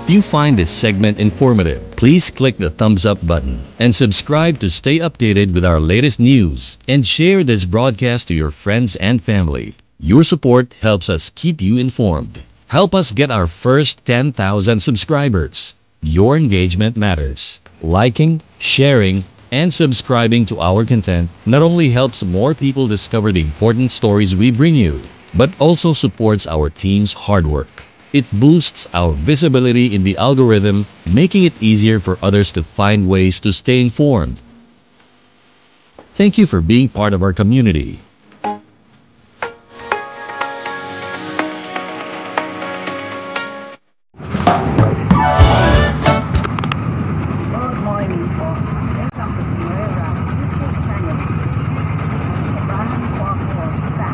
If you find this segment informative, please click the thumbs up button and subscribe to stay updated with our latest news, and share this broadcast to your friends and family. Your support helps us keep you informed. Help us get our first 10,000 subscribers. Your engagement matters. Liking, sharing, and subscribing to our content not only helps more people discover the important stories we bring you, but also supports our team's hard work. It boosts our visibility in the algorithm, making it easier for others to find ways to stay informed. Thank you for being part of our community. Good morning po. Welcome to Nueva YouTube channel. Samahan po ako sa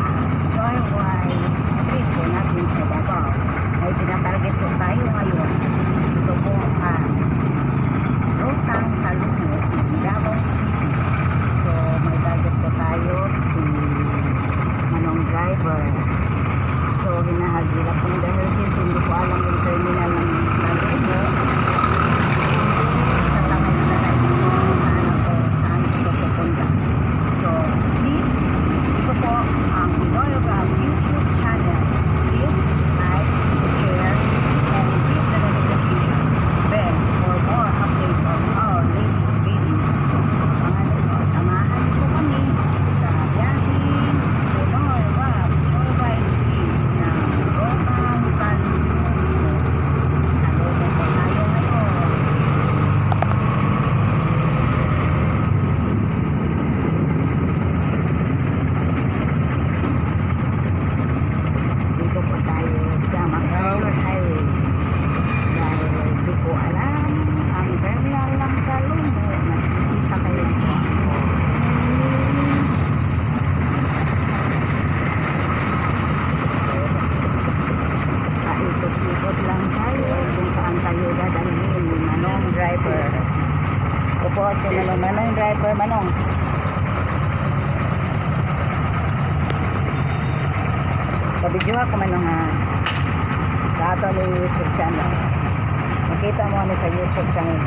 Joyride trip po natin sa Davao. May tinatarget po tayo ngayon. Ito po ang Rutang Talungo, Davao City. So may target po tayo si Manong driver. So hinahagilap po dahil since hindi po alam yung terminal ng Talungo. So, please, ito po ang Nueva YouTube channel. Please like, share, and hit the notification bell for more updates on our latest videos. Samahan po kami sa biyahe Nueva Joyride na Rutang Talungo. Naloko po tayo ngayon. Dito po tayo sa MacArthur Highway. Dahil di ko alam ang terminal ng Talungo. Nagkikita kayo dito ako. Paikot-ikot lang tayo kung saan tayo dadalhin ni Manong driver. Ito po si Manong driver. Manong. Pabidyo ako Manong ha. Sa ato ng YouTube channel. Makita mo ano sa YouTube channel.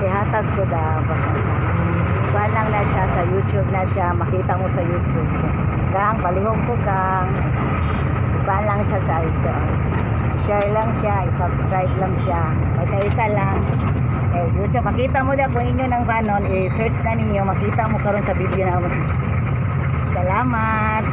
Ihatag ko da baka kuha lang na siya sa YouTube na siya, makita mo sa YouTube. Gang, palihog ko gang. Kuha lang siya sa share lang siya, i-subscribe lang siya. Isa-isa lang. YouTube, makita mo da kung inyo ng kanon, i-search na ninyo, makita mo karon sa video na. Salamat.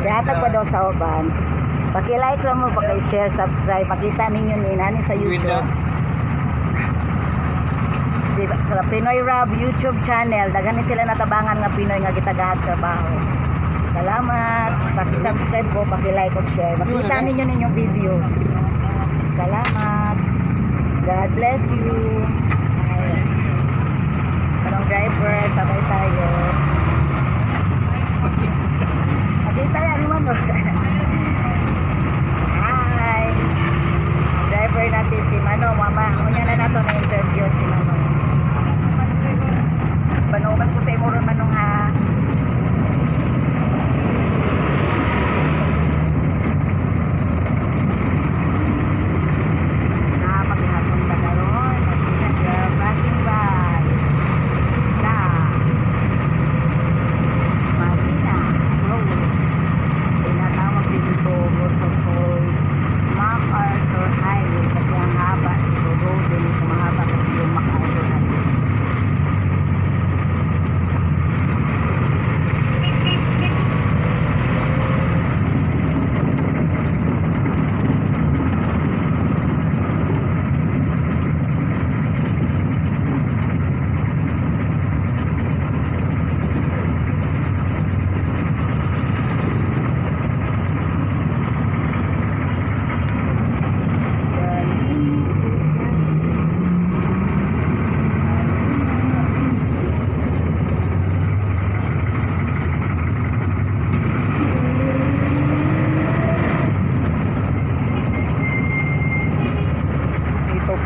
Ihatag pa daw sa uban. Paki-like lang mo, paki-share, subscribe. Makita ninyo ni nani sa YouTube. Diba, Pinoy Rob YouTube channel. Daghan ni sila natabangan nga Pinoy nga gitagahan trabaho. Salamat. Paki-subscribe ko, paki-like o share. Makita ninyo ninyong videos. Salamat. God bless you. Anong driver, sabay tayo. Makita yan naman mo. Hi. Driver natin si Mano. Mama, kunya na nato na interview si Mano. Panuman ko sa imo ron Manong ha. Paghapon na karon. Passing by sa Marina Road. Tinatawag din ito Borsopol MacArthur Highway kasi ang haba ito road din ito mahaba kasi yung MacArthur Highway.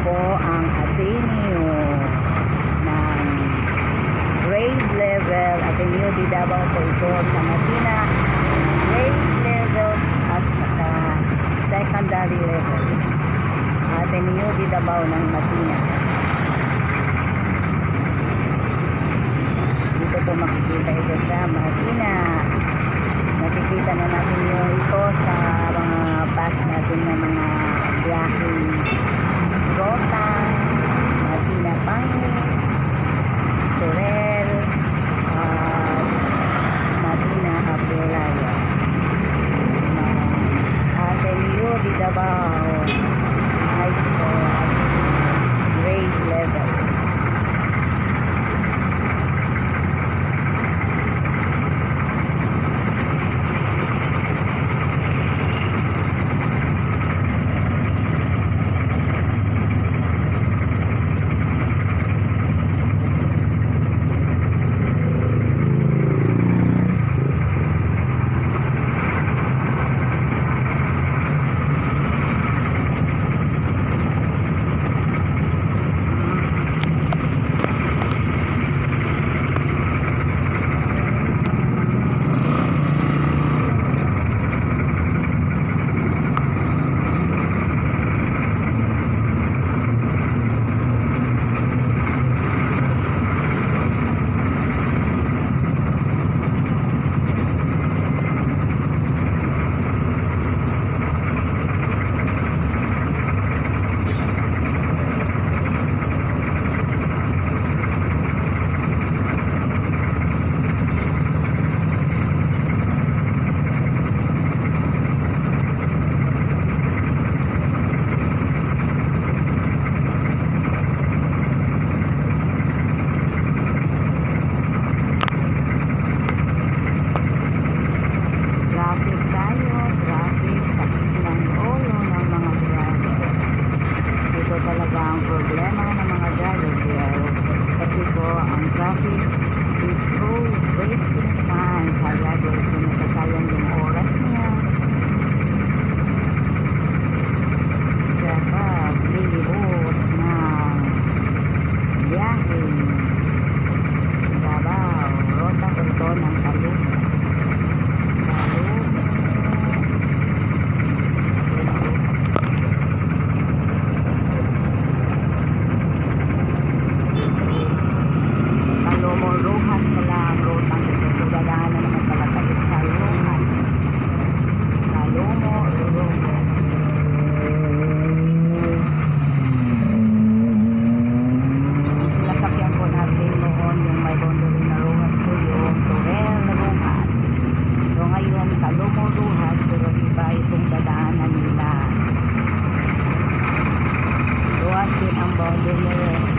Po ang Ateneo ng grade level. Ateneo di Davao po ito sa Matina, grade level at secondary level. Ateneo di Davao ng Matina. Dito po makikita ito sa Matina. Nakikita na natin yung ito sa mga bus natin na mga biyahe Rota, Matina Pangit, Torel, Matina Apelaya, Ateneo di Davao High School grade level.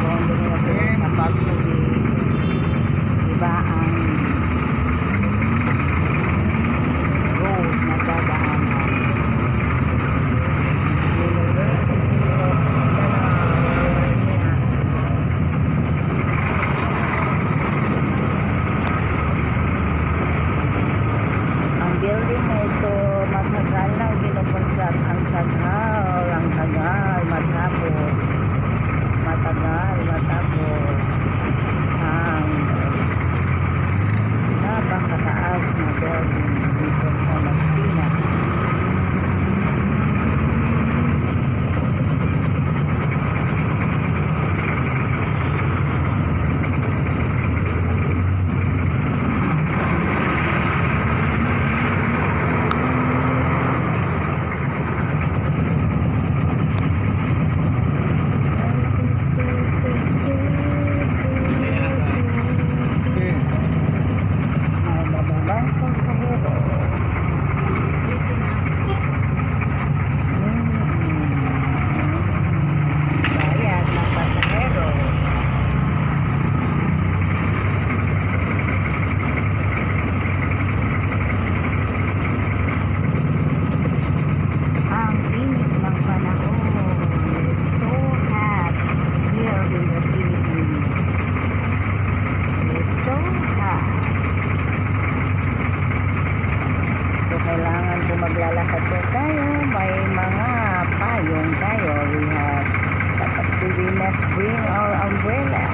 kung dinito sa pagtubig. Diba ang road na dadaanan? University of California. Ang building na ito matagal na ginukonstruct. Ang tagal matapos ang napakataas na building dito sa Las Piñas. Maglalakad po tayo, may mga payong tayo. We must bring our umbrella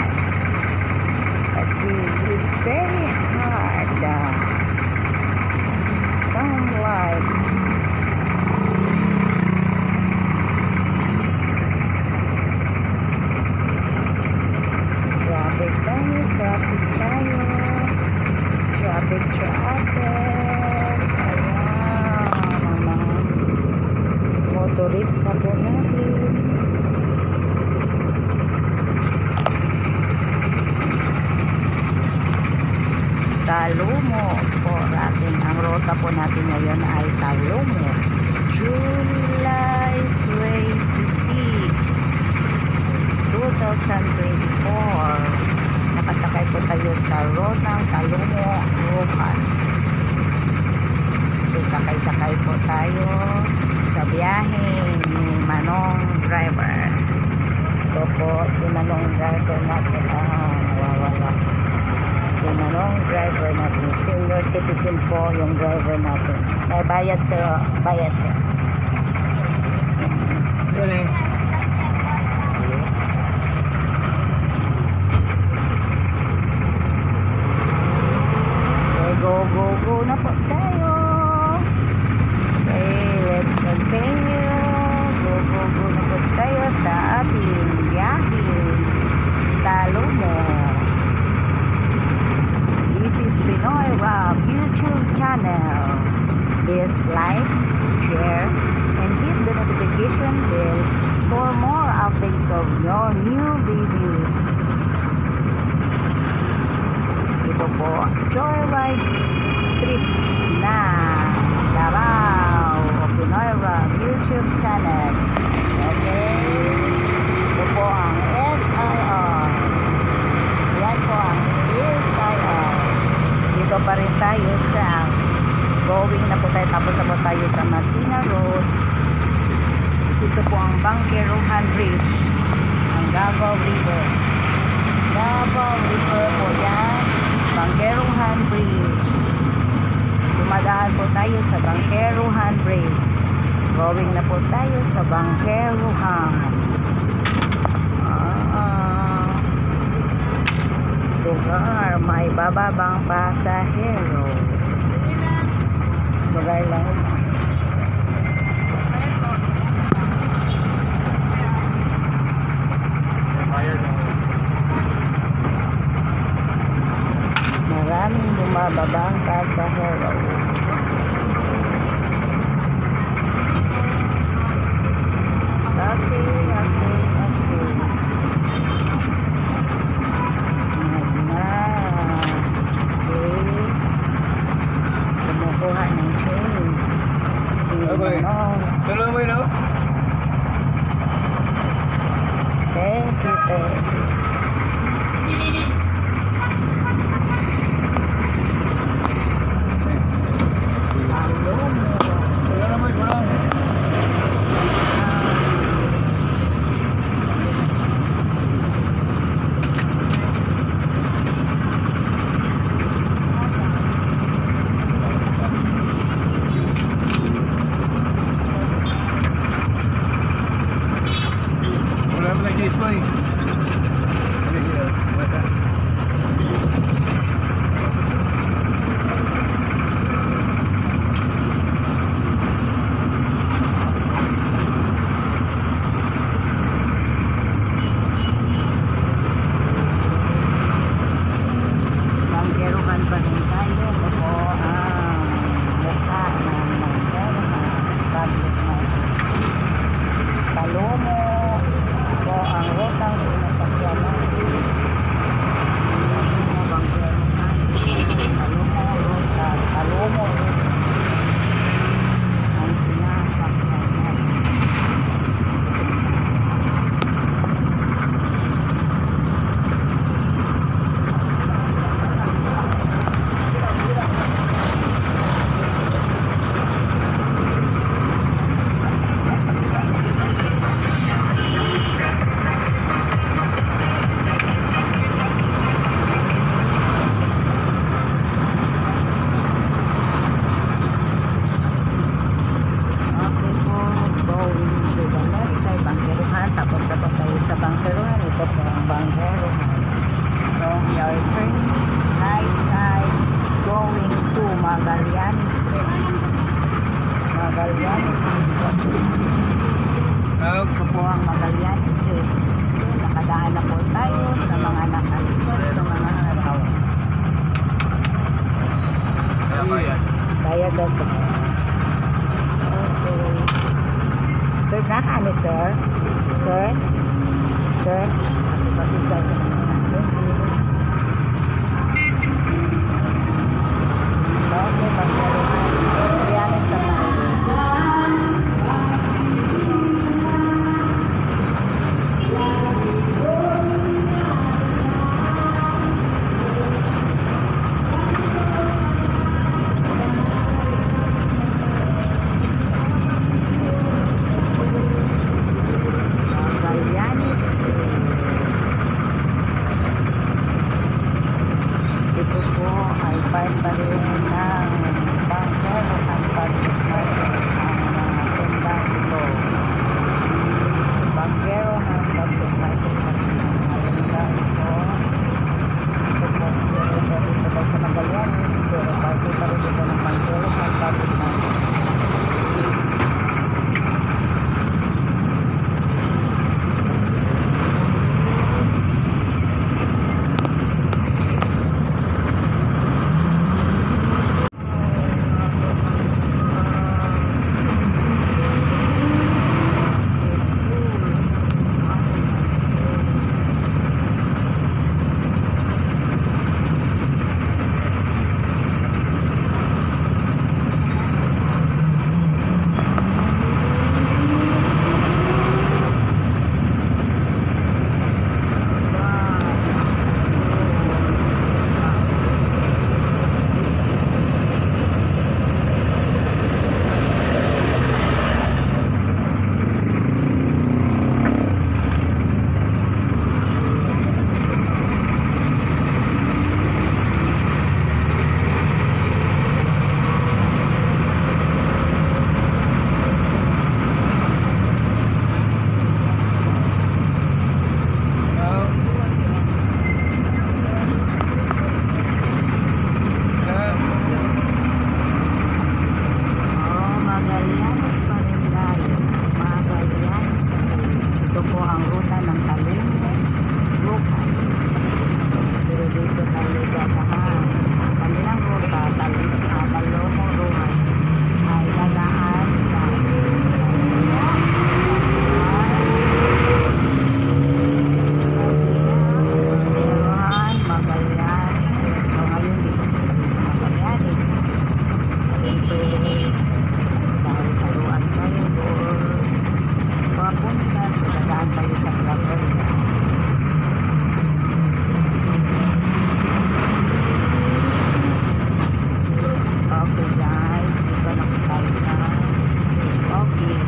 kasi it's very hard, sunlight. Traffic turista po natin. Talumo po natin. Ang rota po natin ngayon ay Talumo. July 26, 2024. Nakasakay po tayo sa rotang Talumo, Rojas. So sakay-sakay po tayo sa biyahe ni Manong driver. Ito po si Manong driver natin. Nawawala. Si Manong driver natin. Senior citizen po yung driver natin. May bayad sir. Bayad sir. Galing. Go na po tayo. Okay, let's continue. Go na po tayo sa ating biyahe. Talumo. This is Pinoy Rob YouTube channel. Please like, share, and hit the notification bell for more updates of your new videos. Ito po, joyride trip na Davao o Pinoy Rob YouTube channel. Okay? Ito po ang SIR. Yan po ang SIR. Dito pa rin tayo sa going na po tayo. Tapos na po tayo sa Martina Road. Ito po ang Bangkeruhan Bridge. Ang Davao River. Davao River po yan. Bangkeruhan Bridge. Dumadaan po tayo sa Bangkeruhan Bridge. Going na po tayo sa Bangkeruhan. Lugar, may bababang pasahero. Lugar lang. Maraming bumababang pasahero. Kumukuha ng trains. Tuloy mo yun, no? Thank you. pa rin tayo. Ito po ang mukha ng Montero sa public market. Talomo po ang rotang sinasakyan natin. Talomo ang sinasakyan natin. Tapos dapat tayo sa Bangkerohan. Ito po ang Bangkerohan. So we are turning right side going to Magallanes Street. Magallanes Street. Ito po ang Magallanes Street. Nakadaan na po tayo sa mga nakalikot sa mga haraw. Kaya daw sa okay. Sir, nakano sir? Sir? Sir? Mag-isa ka naman. Okay, pag-ialis naman. Ito po ay part pa rin ng Bangkero at public market ang tendang ito. Bangkero at public market ang tendang ito. Ito po dito daw sa Magallanes, pero part pa rin ito ng Bangkero at public market.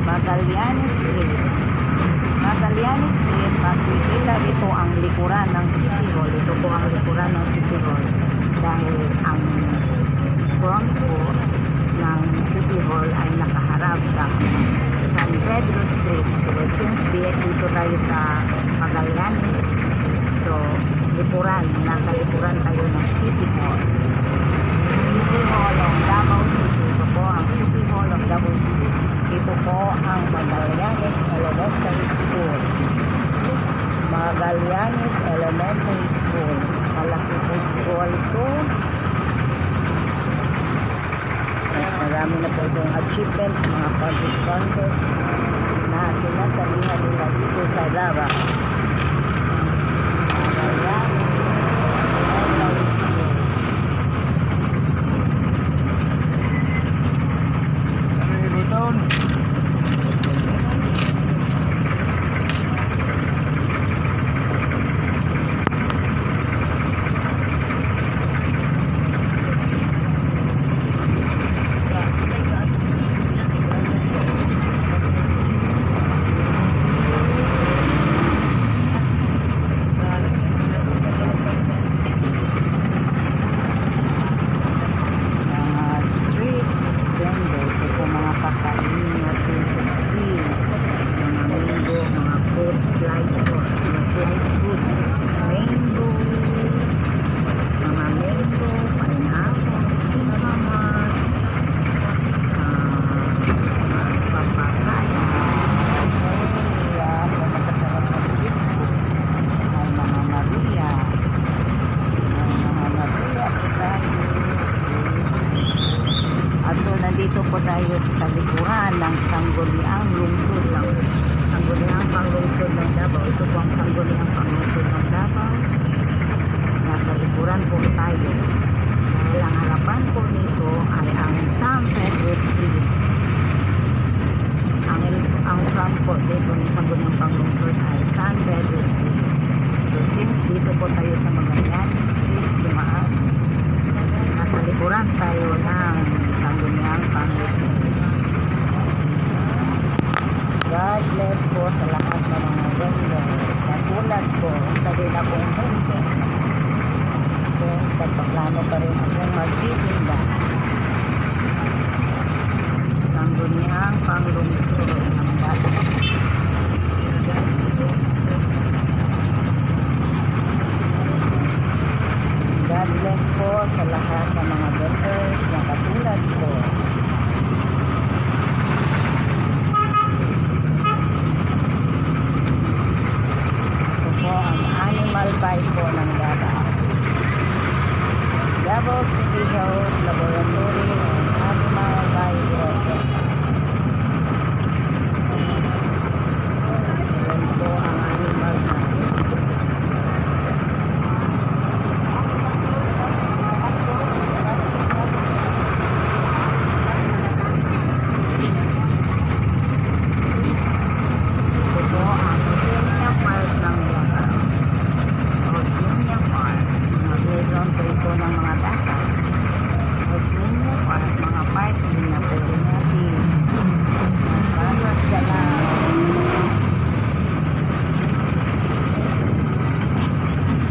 Magallanes Street. Magallanes Street, makikita dito ang likuran ng City Hall. Ito po ang likuran ng City Hall. Dahil ang front po ng City Hall ay nakaharap sa San Pedro Street. So, since dito tayo sa Magallanes, so likuran, nasa likuran tayo ng City Hall. City Hall of Davao City. Ito po ang City Hall of Davao City. Ito po ang Magallanes Elementary School. Magallanes Elementary School. Malaki po school ito. achievements, mga contest na sinasalihan nila dito sa Daba. Dito po tayo sa likuran ng Sangguniang lungsod ng Sangguniang panglungsod ng Davao. Ito po ang Sangguniang panglungsod ng Davao. Nasa likuran po tayo. Dahil ang harapan po nito ay ang San Pedro Street. Ang front po dito ng Sangguniang panglungsod ay San Pedro Street. So since dito po tayo sa Magallanes Street, dumaan, nasa likuran tayo ng Sangguniang panglungsod. God bless po sa lahat ng mga vendor. Katulad po, sa din akong vendor. So, pagpaplano pa rin akong magtitinda. Sangguniang panglungsod ng Davao. God bless po sa lahat ng mga vendors na katulad po. Ito po ang animal bite po ng Davao. Davao City Health Laboratory and Animal Bite Project. Yan po ang animal bite.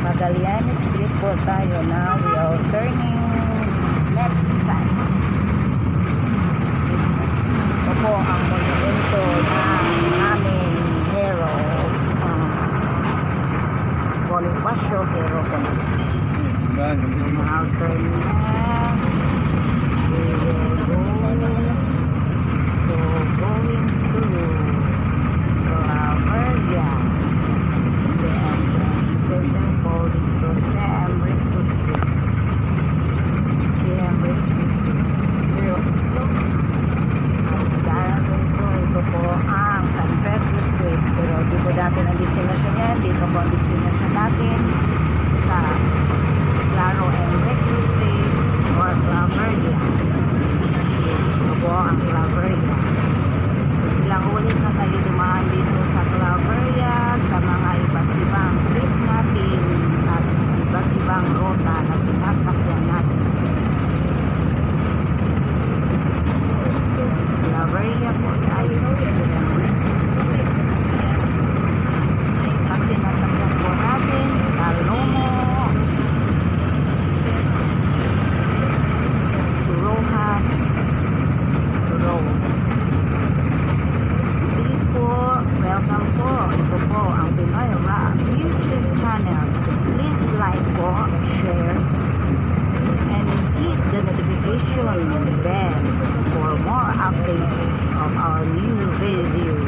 Magallanes Street po tayo na. We are turning left side. Ito po ang monumento ng aming hero, Bonifacio Hero. Now turning left. We will go going to Claveria. Ito po ang San Pedro Street, pero dito dati ang destination yan. Dito po ang destination natin sa Claro and Recluse Street or Claveria. Ito po ang Claveria. Ilang ulit na tayo dumaan dito sa Claveria sa mga iba't ibang trip natin at iba't ibang ruta na sinasakyan natin. Claveria po tayo kasi nasakyan po natin Talomo Rojas Road. Please po, welcome po. Ito po ang Pinoy Rock YouTube channel. Please like po, share, and hit the notification bell for more updates of our new videos.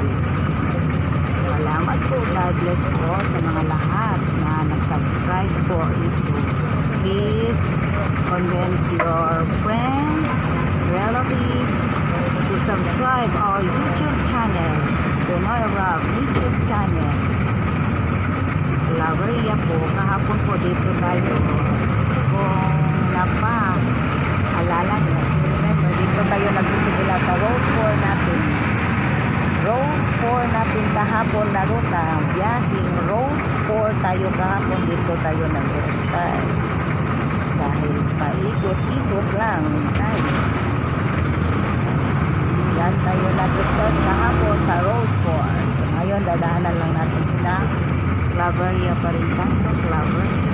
Salamat po. God bless po sa mga lahat na nag-subscribe po ito. Please convince your friends, relatives, subscribe our YouTube channel. Pinoy Rock YouTube channel. Claveria po. Kahapon po dito tayo. Kung alala niyo, remember, dito tayo nagsisimula sa road 4 natin. Road 4 natin kahapon na ruta. Biyahing road 4 tayo kahapon. Dito tayo nag-start. Dahil paikot-ikot lang tayo. Yan tayo nag-start kahapon sa road 4. So ngayon dadaanan lang natin sila. Claveria pa rin tayo. Claveria.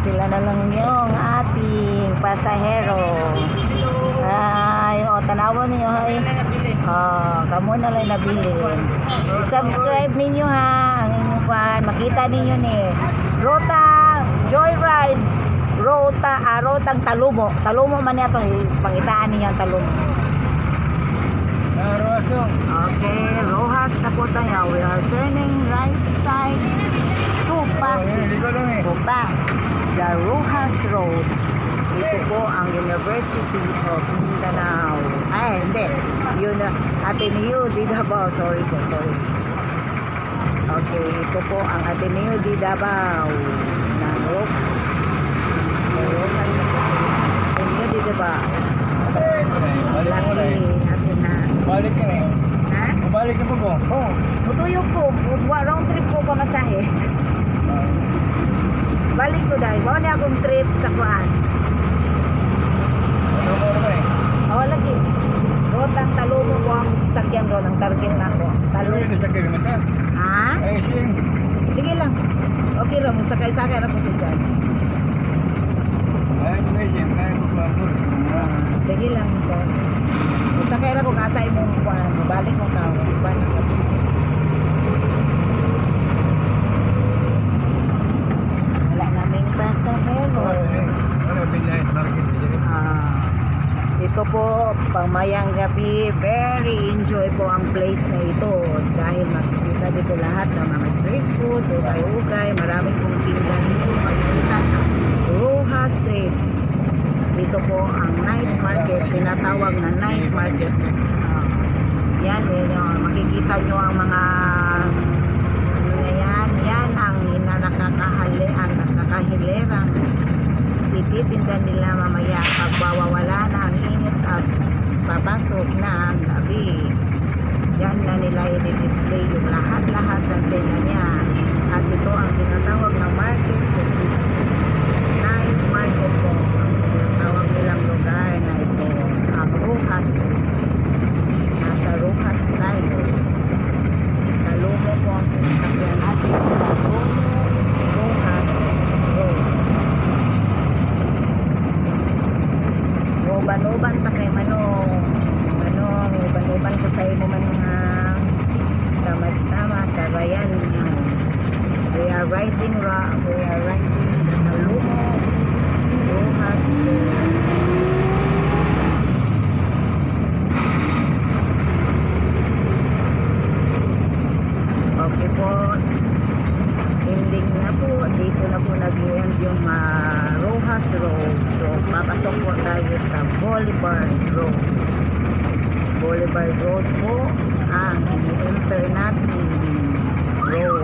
Sila na lang yung ating pasahero. Ay, tanawan niyo ay. Kamo na lang nabili. I-subscribe ninyo ha ang inyong fan. Makita ninyo ni Rota Joyride. Rotang Talumo. Talumo man niya itong pangitaan niya ang Talumo. Okay, Rojas na po tayo. We are turning right side to pass the Rojas Road. Ito po ang University of Mindanao. Ay, hindi. Yun, Ateneo de Davao. Sorry. Okay, ito po ang Ateneo de Davao ng Rojas. Rojas na po. Ateneo de Davao. Balik ka na eh. Ha? Balik na po po. Oo. Mutuyok po. Round trip po pamasahe. Balik ko dahil. Bawa niya akong trip sa Kuan. Ano mo naman eh? Oo, lagi. Rotang Talumo po ang sakyan doon. Ang target na ako. Ano yung sasakay naman ka? Ha? Ay, siyem. Sige lang. Okay lang. Sakay-sakay ako sa dyan. Ay, siyem. Ay, po. Sige lang. Sakay ako kasay mo Kuan. Balik mo ka. Balik mo. Wala naming pasahero. Ano, pinlahin. Bakit? Ito po, pamayang gabi, very enjoy po ang place na ito dahil makikita dito lahat ng mga street food, ukay-ukay, maraming pong tinda dito makikita sa Rojas Street. Dito po ang night market, tinatawag na night market. Yan, makikita nyo ang mga yan ang nakakahilerang ititinda nila mamaya pagwawala na ang init at papasok na ang gabi. Yan na nila i-display yung lahat-lahat ng tela niya. At ito ang tinatawag na market. Night market po ang tinatawag nilang lugar na ito. Ang Rojas. Nasa Rojas tayo. Talumo po ang sinasakyan natin. Rojas Road. Uban-uban pa kay Manong. Uban-uban ko sa imo man nga sama-sama sa bayan. We are riding Talumo Rojas Road. Okay po. Ending na po. Dito makasok tayo sa Boulevard Road. Boulevard Road po ang enter natin road.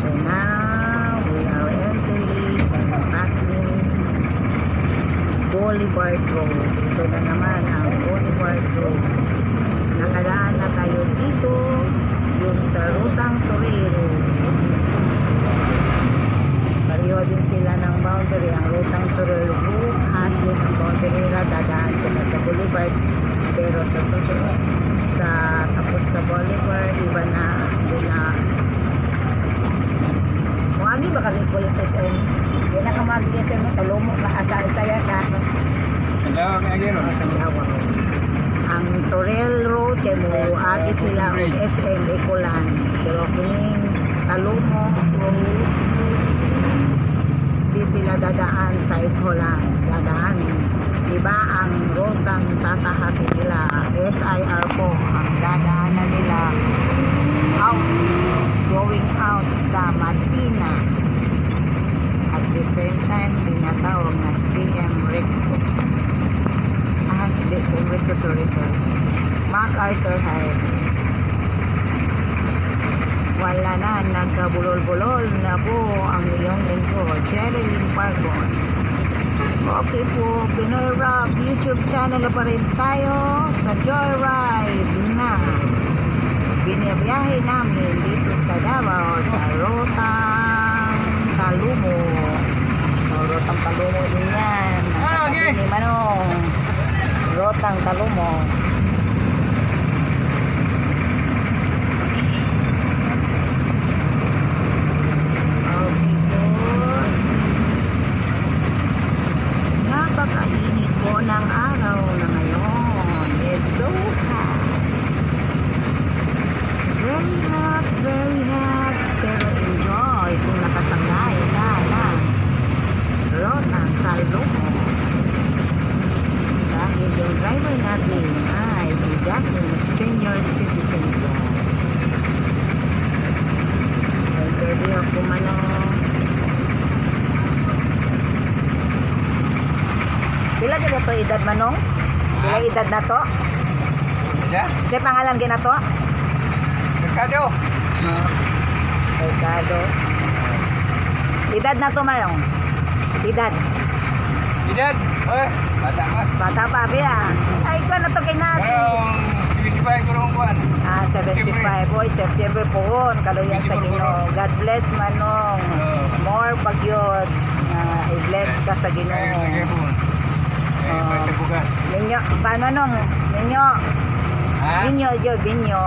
So now we are entering and passing Boulevard Road. Ito na naman ang Boulevard Road. Nakadaan na tayo dito yung sa Rutang Torero. Pareho din sila ng boundary. Ang Rutang Torero has din ang boundary nila. Dadaan sila sa Boulevard. Pero sa susunod, sa tapos sa Boulevard, iba na, hindi na. Kung ano ba kami po yung SM? Yan na kamali yung SM, talumo ka, asal-saya ka. Sandawa kaya gero. Sandawa. Ang Torel Road, kaya mo agi sila ang SM Ecolan. Pero kining talumo, di sila dadaan sa Ecolan. Dadaan. Diba ang rotang tatahati nila, SIR po, ang dadaanan nila out, going out sa Matina. At the same time, tinatawag na CM Recto. Hindi, CM Recto, sorry. MacArthur Highway. Wala na, nagkabulol-bulol na po ang iyong linggo, Jerilyn Pargon. Okay po, Pinoy Rock YouTube channel na pa rin tayo sa Joyride na binibiyahe namin dito sa Davao sa Rotang Talumo. Rotang Talumo din yan. Okay. Ni Manong Rotang Talumo. Napakainit po ng araw na ngayon. It's so hot. Very hot, very hot. Pero enjoy kung nakasangay ka na Rotang Talumo. Dahil yung driver natin ay dating senior citizen po. Interview ako Manong. Pila ka to edad Manong? Pila edad na to? Siya? Sa pangalan gina to? Mercado. Mercado. Edad na to Manong? Edad. Edad? Bata ka. Bata pa biya. Ay ko na to kay Nasi. Karong 25 karong kuan. 75 boy, September po kaluyan sa Ginoo. God bless Manong. More pagyod. I-bless ka sa Ayun, Ginoo. lagay po. Basta bugas. Ninyo, paano nung? Ninyo. Ha? Ninyo, Jo, Ninyo.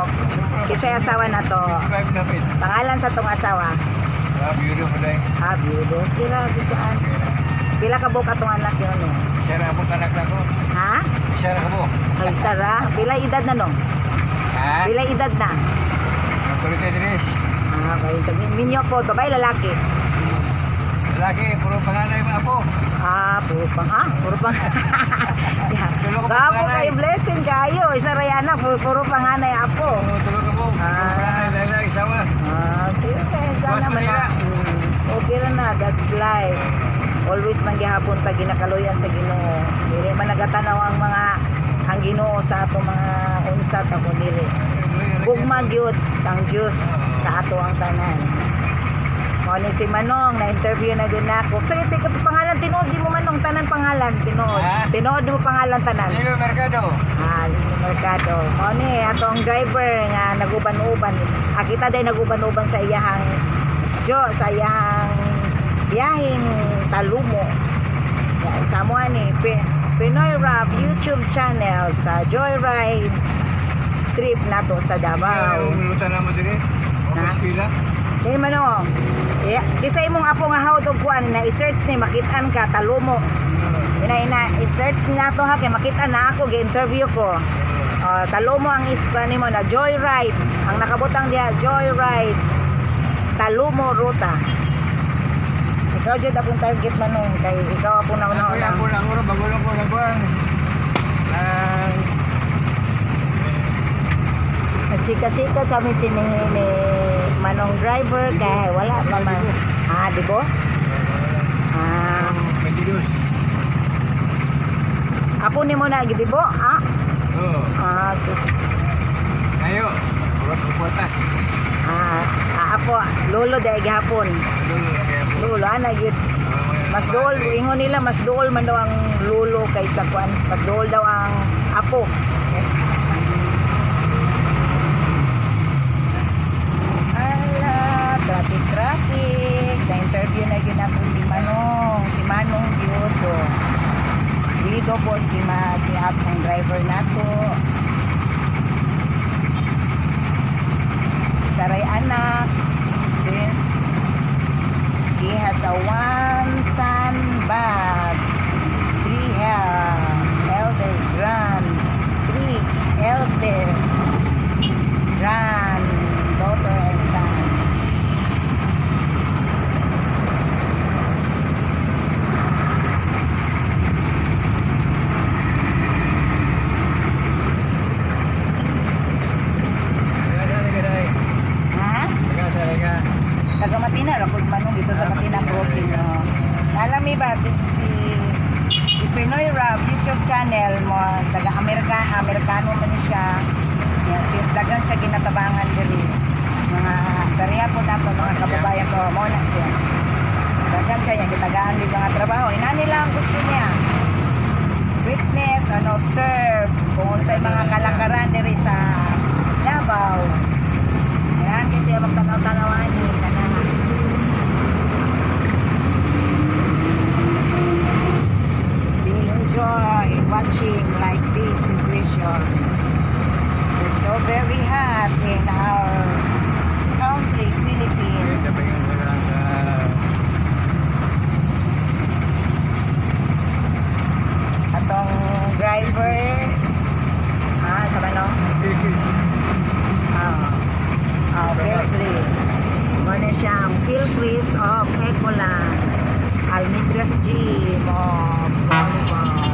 Kisay asawa na to. 25 na pit. Pangalan sa tong asawa. Beautiful day. Beautiful. Pila ka buka tong anak yun no? Siya na po kanak na ko. Ha? Siya na po. Ay, Sara. Pila edad na no? Ha? Pila edad na? Ang kulit ay dinis. Okay. Ninyo po, babae lalaki. Lalaki, puro panganay mo po. Puro pang. Tulog ka Bago panganay. kayo blessing kayo. Isa rayana, puro panganay apo. Tulog ka po. Panganay, dahil isawa. Sige, sana man na. Okay na na, God's life. Always man gihapon ta ginakaluyan sa Ginoo. Dili man nagatanaw ang mga ang Ginoo sa ato mga unsa ta kun dili. Gugma gyud ang Dios sa ato ang tanan. Mo ni si Manong na interview na din ako. Sige, tikot pangalan tinuod di mo Manong tanan pangalan tinuod. Ha? Tinuod mo pangalan tanan. Lilo Mercado. Lino Mercado. Mo ni atong driver nga naguban-uban. Kita day naguban-uban sa iyahang sa iyang biyaheng Talumo. Sa mo ni Pinoy Rap YouTube channel sa Joyride trip nato sa Davao. Minuta na mo dire. Ha? Pila. Di man o. Isa imong apo nga hawd og kuan na i-search ni makitaan ka Talumo. I-search ni nato ha kay makita na ako gi-interview ko. Talumo ang ispa nimo na Joyride. Ang nakabutang diha Joyride Talumo Ruta. Ikaw jud akong target Manong kay ikaw ako na una. Ako na uro bago lang ko nagkuan. Chika-chika kami ni Manong driver kay wala pa man. Di ba? 22. Apo ni mo na gidibo, ah? Oo. Sus. Ayo. Puro pupunta. Apo, lolo dahil gihapon. Dulo na kaya po. Lolo, ana gid. Mas dool, ingon nila, mas dool man daw ang lolo kaysa kuan. Mas dool daw ang apo. Yes. Ala, traffic. Na-interview na yun ako si Manong Diodo. Dito po si ang driver nato. Saray anak, since he has a one son but three eldest granddaughter and son. Taga Matina, Rapod Manong dito sa Matina Crossing. Alam mo ba, si Pinoy Rap YouTube channel mo, taga Amerikano man siya. Yan, since dagang siya ginatabangan diri. Mga kariya po na mga kababayan ko, mo na siya. Dagang siya yung gitagaan din mga trabaho. Ina nila ang gusto niya. Witness and observe kung sa mga kalakaran diri sa Davao. Yan kasi magtanaw-tanawan ni we enjoy watching like this situation. It's so very hot in our country, Philippines. Atong driver, sabi no? Philcris. Muna siyang Philcris of Ecoland. Almendras Gym of Volleyball.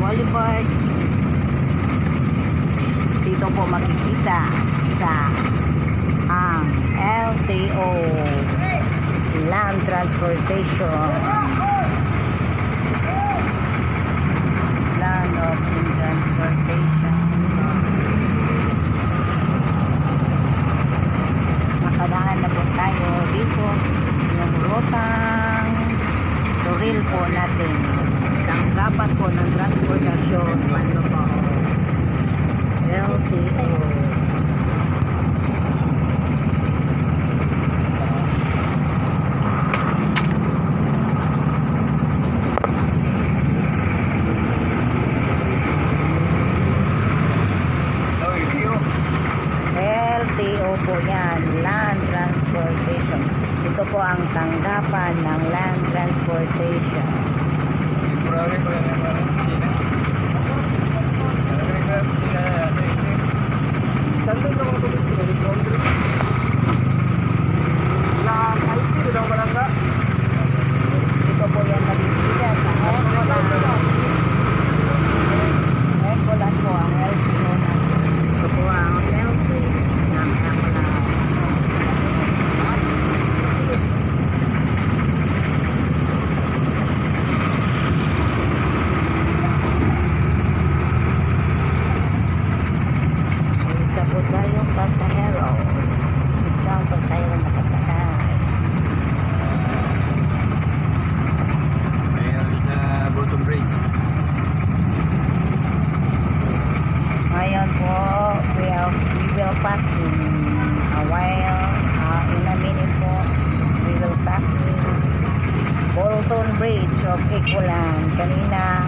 Boulevard. Dito po makikita sa ang LTO Land Transportation. Land of Transportation. Makadaan na po tayo dito yung rutang Toril po natin. Tanggapan po ng transportasyon ano po LTO. LTO po yan, Land Transportation. Ito po ang tanggapan ng Land Transportation. Ito po yung nabibigya sa Ecoland po ang LTO na. Ito po ang LTO ng Ecoland. Isa po tayong pasahero. Isang pasahero nakasakay. Ayun sa bottom bridge. Ngayon po, we will pass in a while, in a minute po, we will pass in Bolton Bridge of Ecoland. Kanina,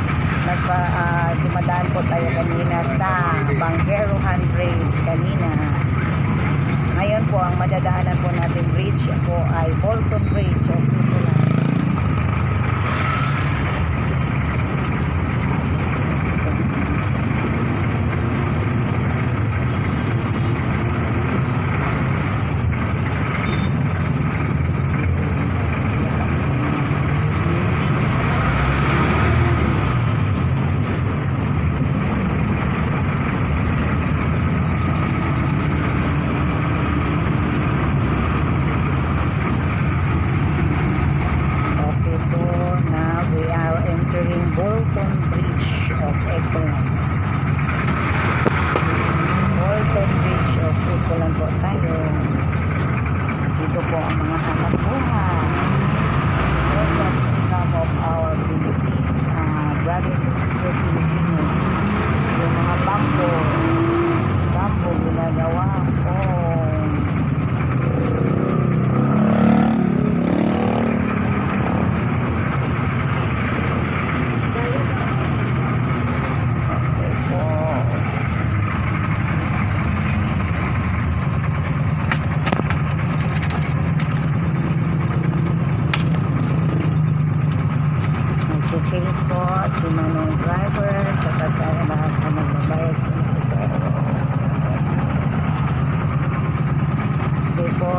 dumadaan po tayo kanina sa Bangeruhan Bridge kanina. Ngayon po, ang madadaanan po natin bridge po ay Bolton Bridge of Ecoland.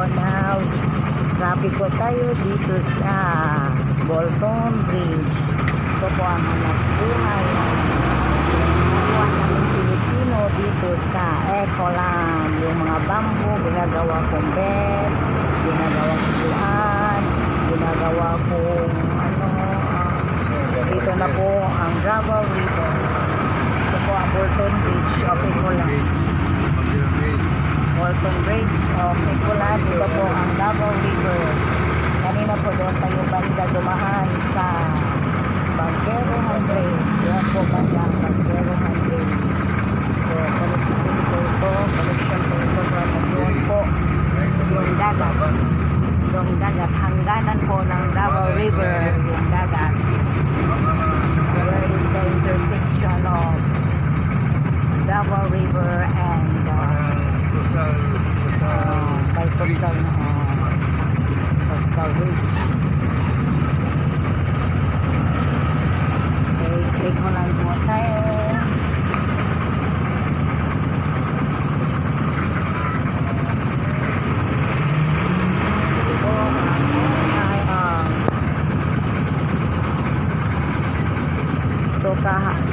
now traffic po tayo dito sa Bolton Bridge. Ito po ang hanap buhay ng buwan ng Pilipino dito sa Ecoland. Yung mga bamboo, ginagawa kong bed, ginagawa kong buwan, ginagawa kong dito na po ang Davao River. Ito po ang Bolton Bridge of Ecoland. Bolton Bridge of Ecoland. Ito po ang Davao River. Kanina po doon tayo banda dumahan sa Banquero Bridge. Yan po banda ang Banquero Bridge. So, connection po ito. Connection po ito. Doon po yung dagat. Yung dagat. Hangganan po ng Davao River. Yung dagat. Where is the intersection of Davao River and by coastal bridge. Okay, click mo lang po tayo. Ito ang SIR. So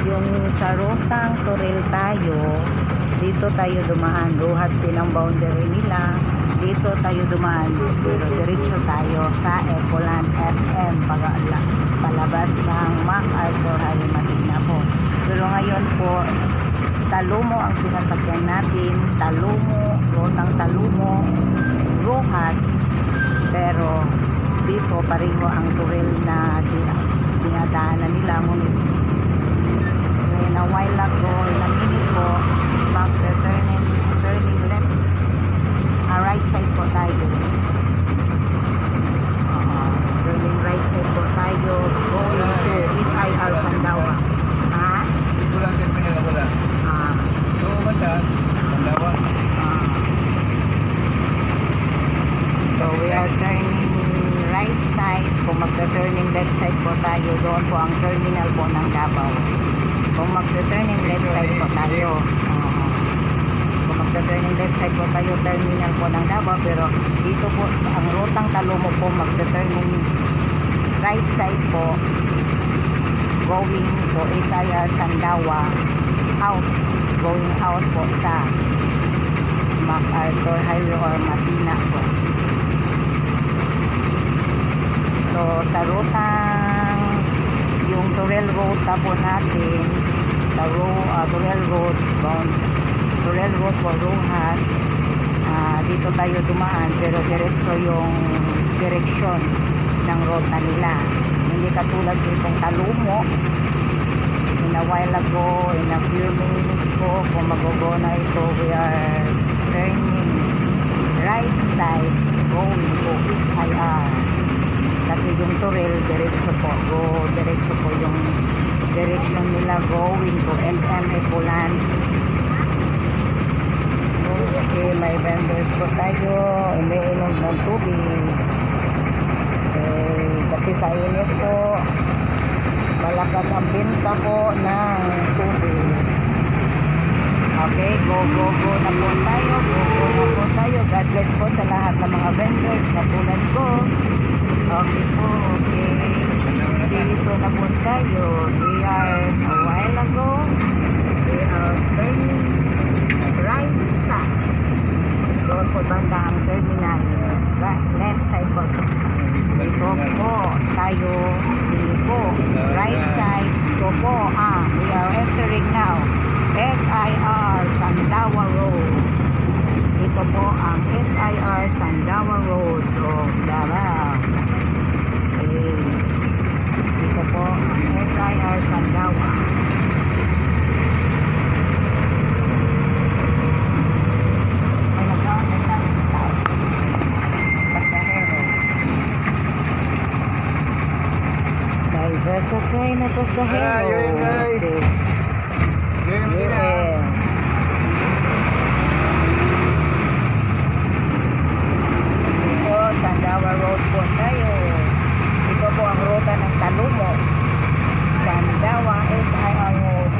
yung sa rutang Toril tayo, dito tayo dumaan. Ruhas din ang boundary nila. Dito tayo dumaan, pero diretso tayo sa Ecoland SM palabas ng MacArthur Highway Matina po. Pero ngayon po, Talumo ang sinasakyan natin. Talumo, rutang Talumo, Ruhas, pero dito pareho ang Toril na dinadaanan nila. Ngunit in a while ago, in a minute po, back the turning left, right side po tayo. Turning right side po tayo, going to SIR Sandawa. Ha? Ito lang din pinagawala. So, basta, Sandawa. So, we are turning right side. Kung magta-turning left side po tayo, doon po ang terminal po ng Davao. Kung magta-turning left side po tayo, kung magta-turning left side po tayo, terminal po ng Davao. Pero dito po, ang rutang Talumo po, magta-turning right side po, going po SIR Sandawa, out, going out po sa MacArthur Highway or Matina po. So, sa rutang yung Toril Road po natin, sa Toril Road po, Ruhas, dito tayo dumaan, pero diretso yung direksyon ng road na nila. Hindi katulad itong Talumo. In a while ago, in a few minutes po, kung mag-go na ito, we are turning right side, going to SIR. Kasi yung Toril, diretso po yung direction nila, going to SM Ecoland. Okay, may vendors po tayo, iniinom ng tubig. Kasi sa init po, malakas ang binta po ng tubig. Okay, go na po tayo. God bless po sa lahat ng mga vendors na tulad ko. Okay po, okay. Dito na po tayo. We are a while ago. We are turning right side. Doon po banda ang terminal. Left side po. Dito po tayo. Dito po. Right side. Dito po. We are entering now SIR Sandawa Road. Ito po ang SIR Sandawa Road of Davao. Okay. Ito po ang SIR Sandawa. Ay, nagkakang tao. Pasahero. Guys, that's okay na pasahero. Okay. Yeah. Ito, Sandawa Road po tayo. Ito po ang ruta ng Talumo. Sandawa SIR Road.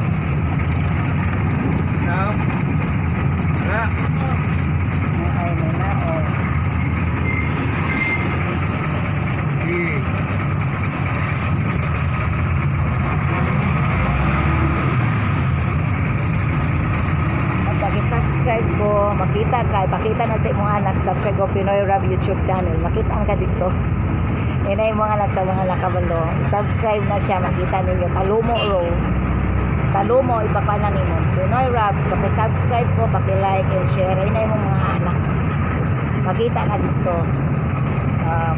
Now, Ay, may na, oh. Subscribe ko Pinoy Rap YouTube channel. Makita ang ka dito. Inay mga anak sa mga nakabalo. Subscribe na siya. Makita ninyo. Talumo Road. Talumo. Iba pa na ninyo. Pinoy Rap. Kapag subscribe ko, paki-like and share. Inay mo mga anak. Makita na dito.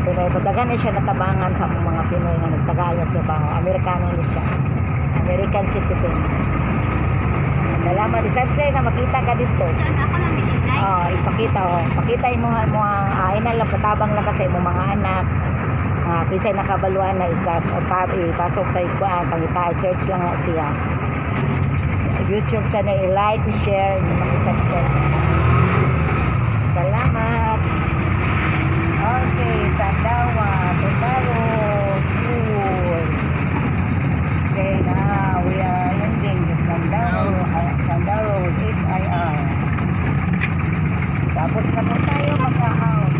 Pinoy. Pagdagan na siya natabangan sa mga Pinoy na nagtagayat ko ba. Amerikano na siya. American citizen. Salamat. Subscribe na makita ka dito. Ipakita pakita mo inal lang patabang lang kasi mo mga anak. Kisay nakabaluan na isa ipasok sa ikuan pangita search lang nga siya. YouTube channel, i-like, i-share, i-subscribe. Salamat. Okay, Sandawa, Totaro School. Okay, now we are ending the Sandaro SIR. Tapos na po tayo mag-out.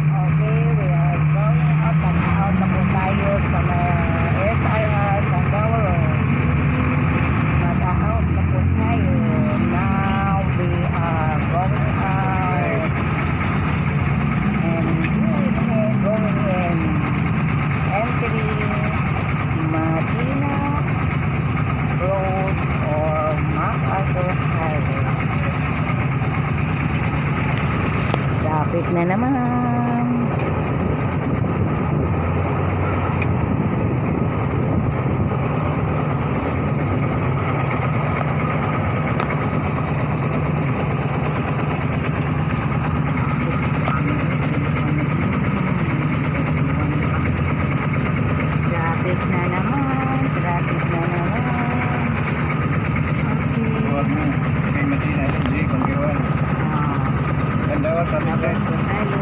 Okay, we are going out. Mag-out na po tayo sa SIR Sandaro. Mag-out na po tayo. Now we are going out. And going in. Entering Madina Road or MacArthur Highway. Traffic na naman. Traffic na naman. Traffic na naman. Huwag na. Kay Madina, hindi, Pangkiwan. Sandawa, sabi Tapos tayo. po tayo.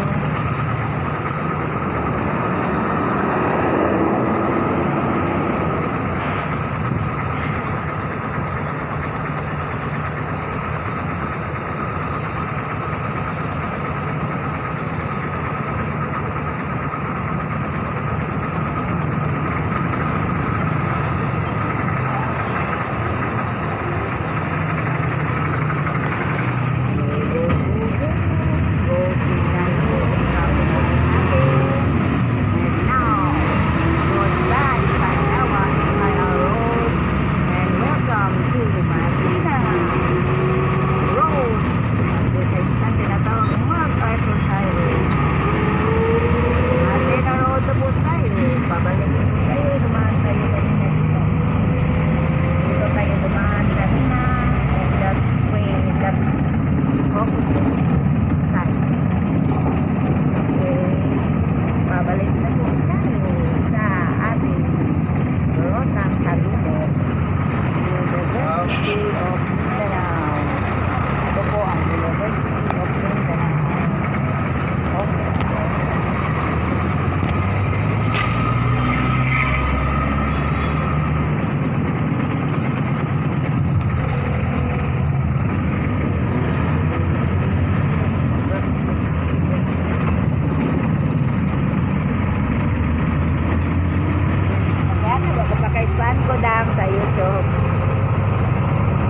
Sa YouTube.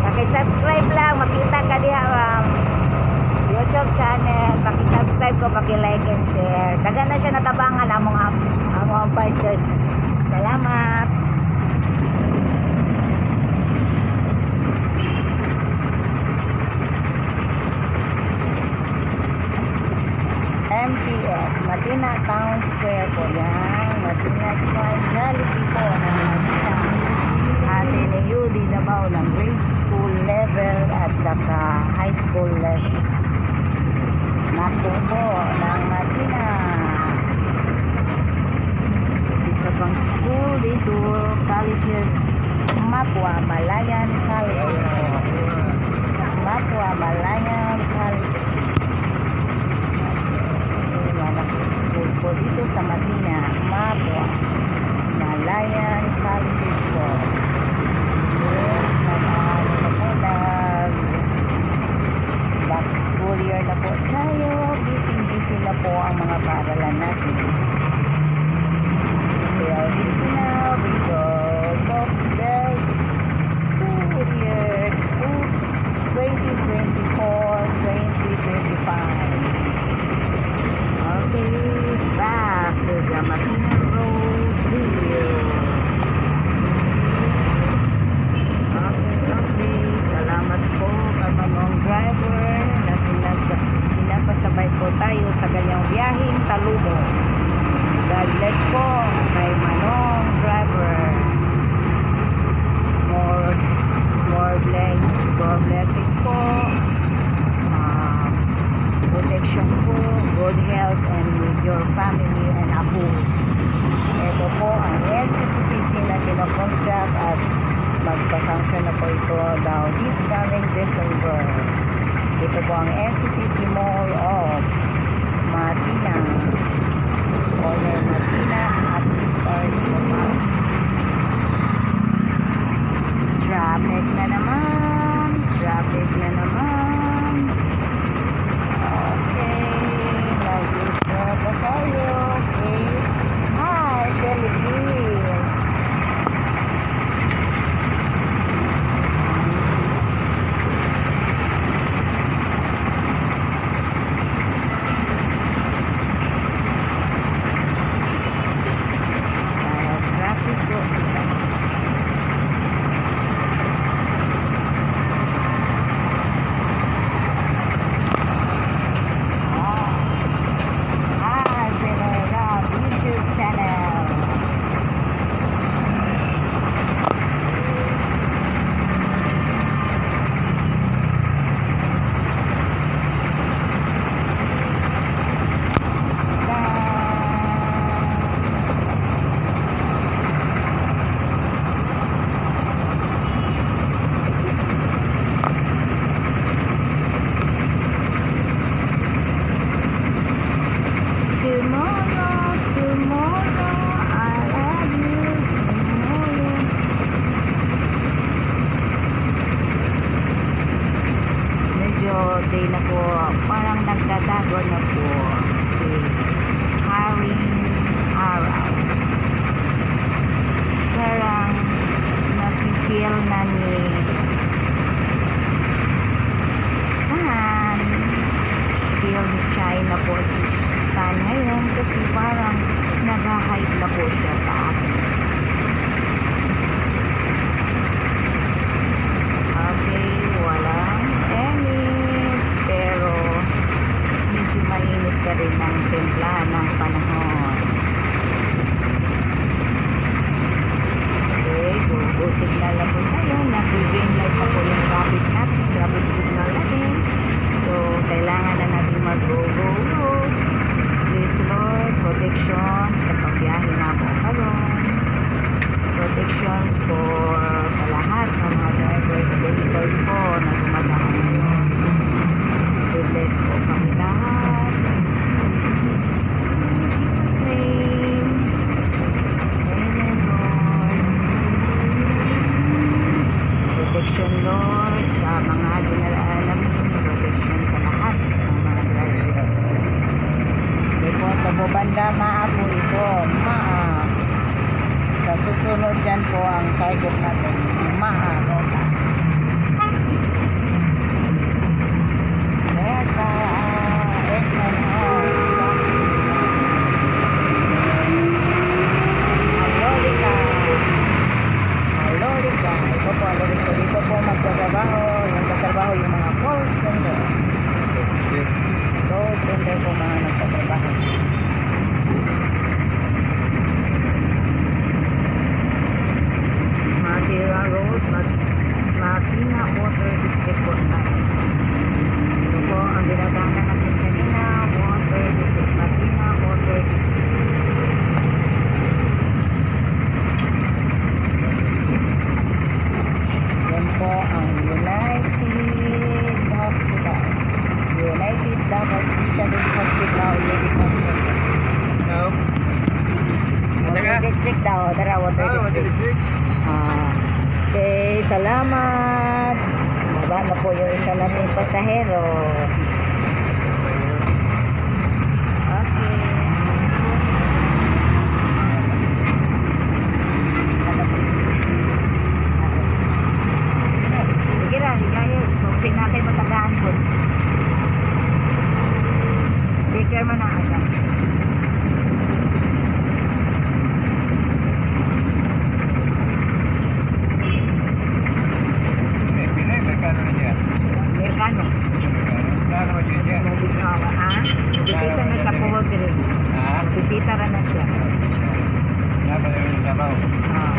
Paki-subscribe lang, makita ka diha YouTube channel. Paki-subscribe ko, paki-like and share. Taga na siya natabangan among partners. Salamat. MTS, Madina Town Square po yan. Madina Square, Jollibee po ng Madina. Ateneo di Davao ng grade school level at saka high school level. Naku po ng Madina. Isa pang school dito, colleges, Mapua Malayan College. Mapua Malayan College. School po dito sa Madina, Mapua Malayan College po. Yes, back school year na po tayo. Busy na po ang mga paaralan natin. We are busy now because of this school year 2024-2025. Damatina Road, Rio. Okay. Salamat po, kamanong driver. Pinapasabay po tayo sa ganyang biyaheng Talubo. God bless po kay Manong driver. More blessing po. Protection po, good health and with your family and apo. Ito po ang NCCCC na kinoconstruct at magpa-function na po ito daw this coming December. Ito po ang NCCC Mall of Matina. Owner Matina at traffic na naman. Okay, mag-start na tayo. Okay. Hi, Philippines. Traffic po. Day na po, parang nagdadago na po si Haring Araw. Parang napipil na ni San. Feel shy na po si San ngayon kasi parang nag-hide na po siya sa akin. Okay, walang pero medyo mainit ka rin ng templa ng panahon. Okay, go signal na po tayo. Nag-green light na po yung traffic natin. Traffic signal natin. So, kailangan na natin mag-go. Please Lord, protection sa pagbiyahe na po karon. Protection for sa lahat ng mga drivers, vehicles po na dumadaan ngayon. Bless po kami lahat. In Jesus' name. Amen, Lord. Protection, Lord, sa mga dinalaan namin. Protection sa lahat ng mga drivers. Ito, tabo banda, maapo ito. Sa susunod dyan po ang target natin. Rota. Dito po magtatrabaho yung mga call center. Call center po mga nagtatrabaho. Matira Road, Matina Water District po tayo. Ito po ang dinadaanan natin kanina, Water District, Matina Water District. Yan po ang United Hospital. United Davao Specialist Hospital, Medical Center. Water District daw, Water District. Okay, salamat. Baba na po yung isa nating pasahero. Okay. Sige lang, kung natin matagaan po. Sticker man na agad. mo dire. Ha? Bisita ra na siya. Napagaling yung trabaho. Ah.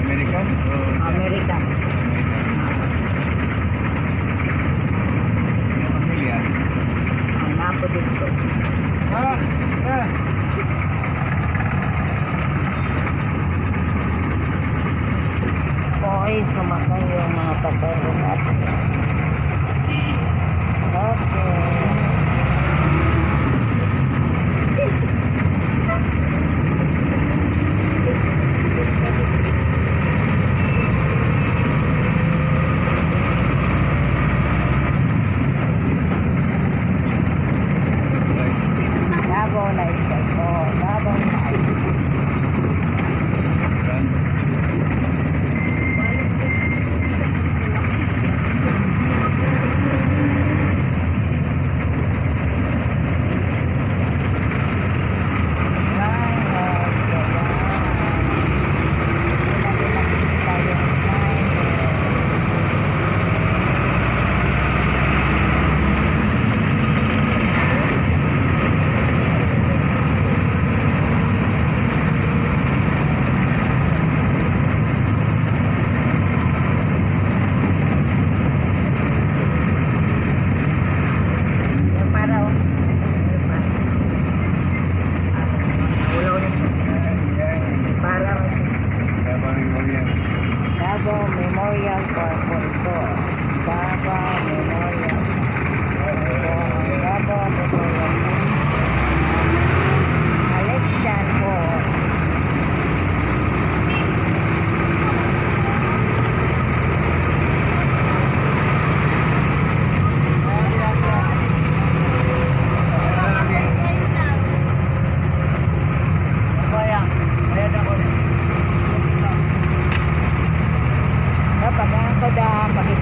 American? American. Pamilya? Ang napo dito. Ah! Ah! Okay, sumakay yung mga pasahero natin. Okay. Davao na ito. Oh, Davao na ito. Davao Memorial Park po ito. Davao Memorial. Davao Memorial. Election po.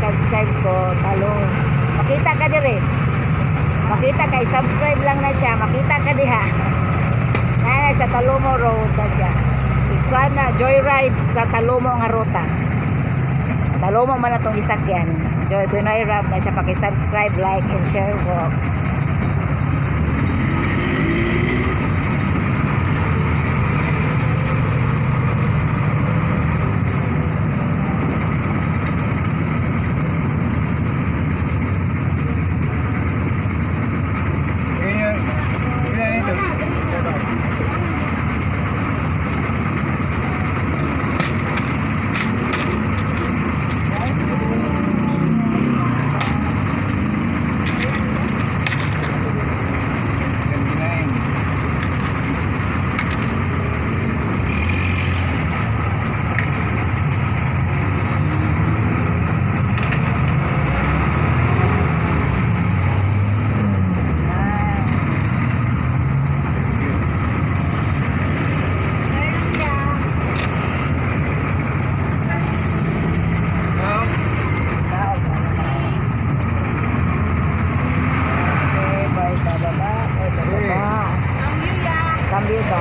Subscribe ko, talong. Makita ka dire. Makita kay subscribe lang na siya. Makita ka diha. Nana sa Talomo Road na siya. Sana joyride sa Talomo nga ruta. Talomo man atong isakyan. Joy Pinoy Rap na siya. Paki-subscribe, like, and share po. Cambio ba?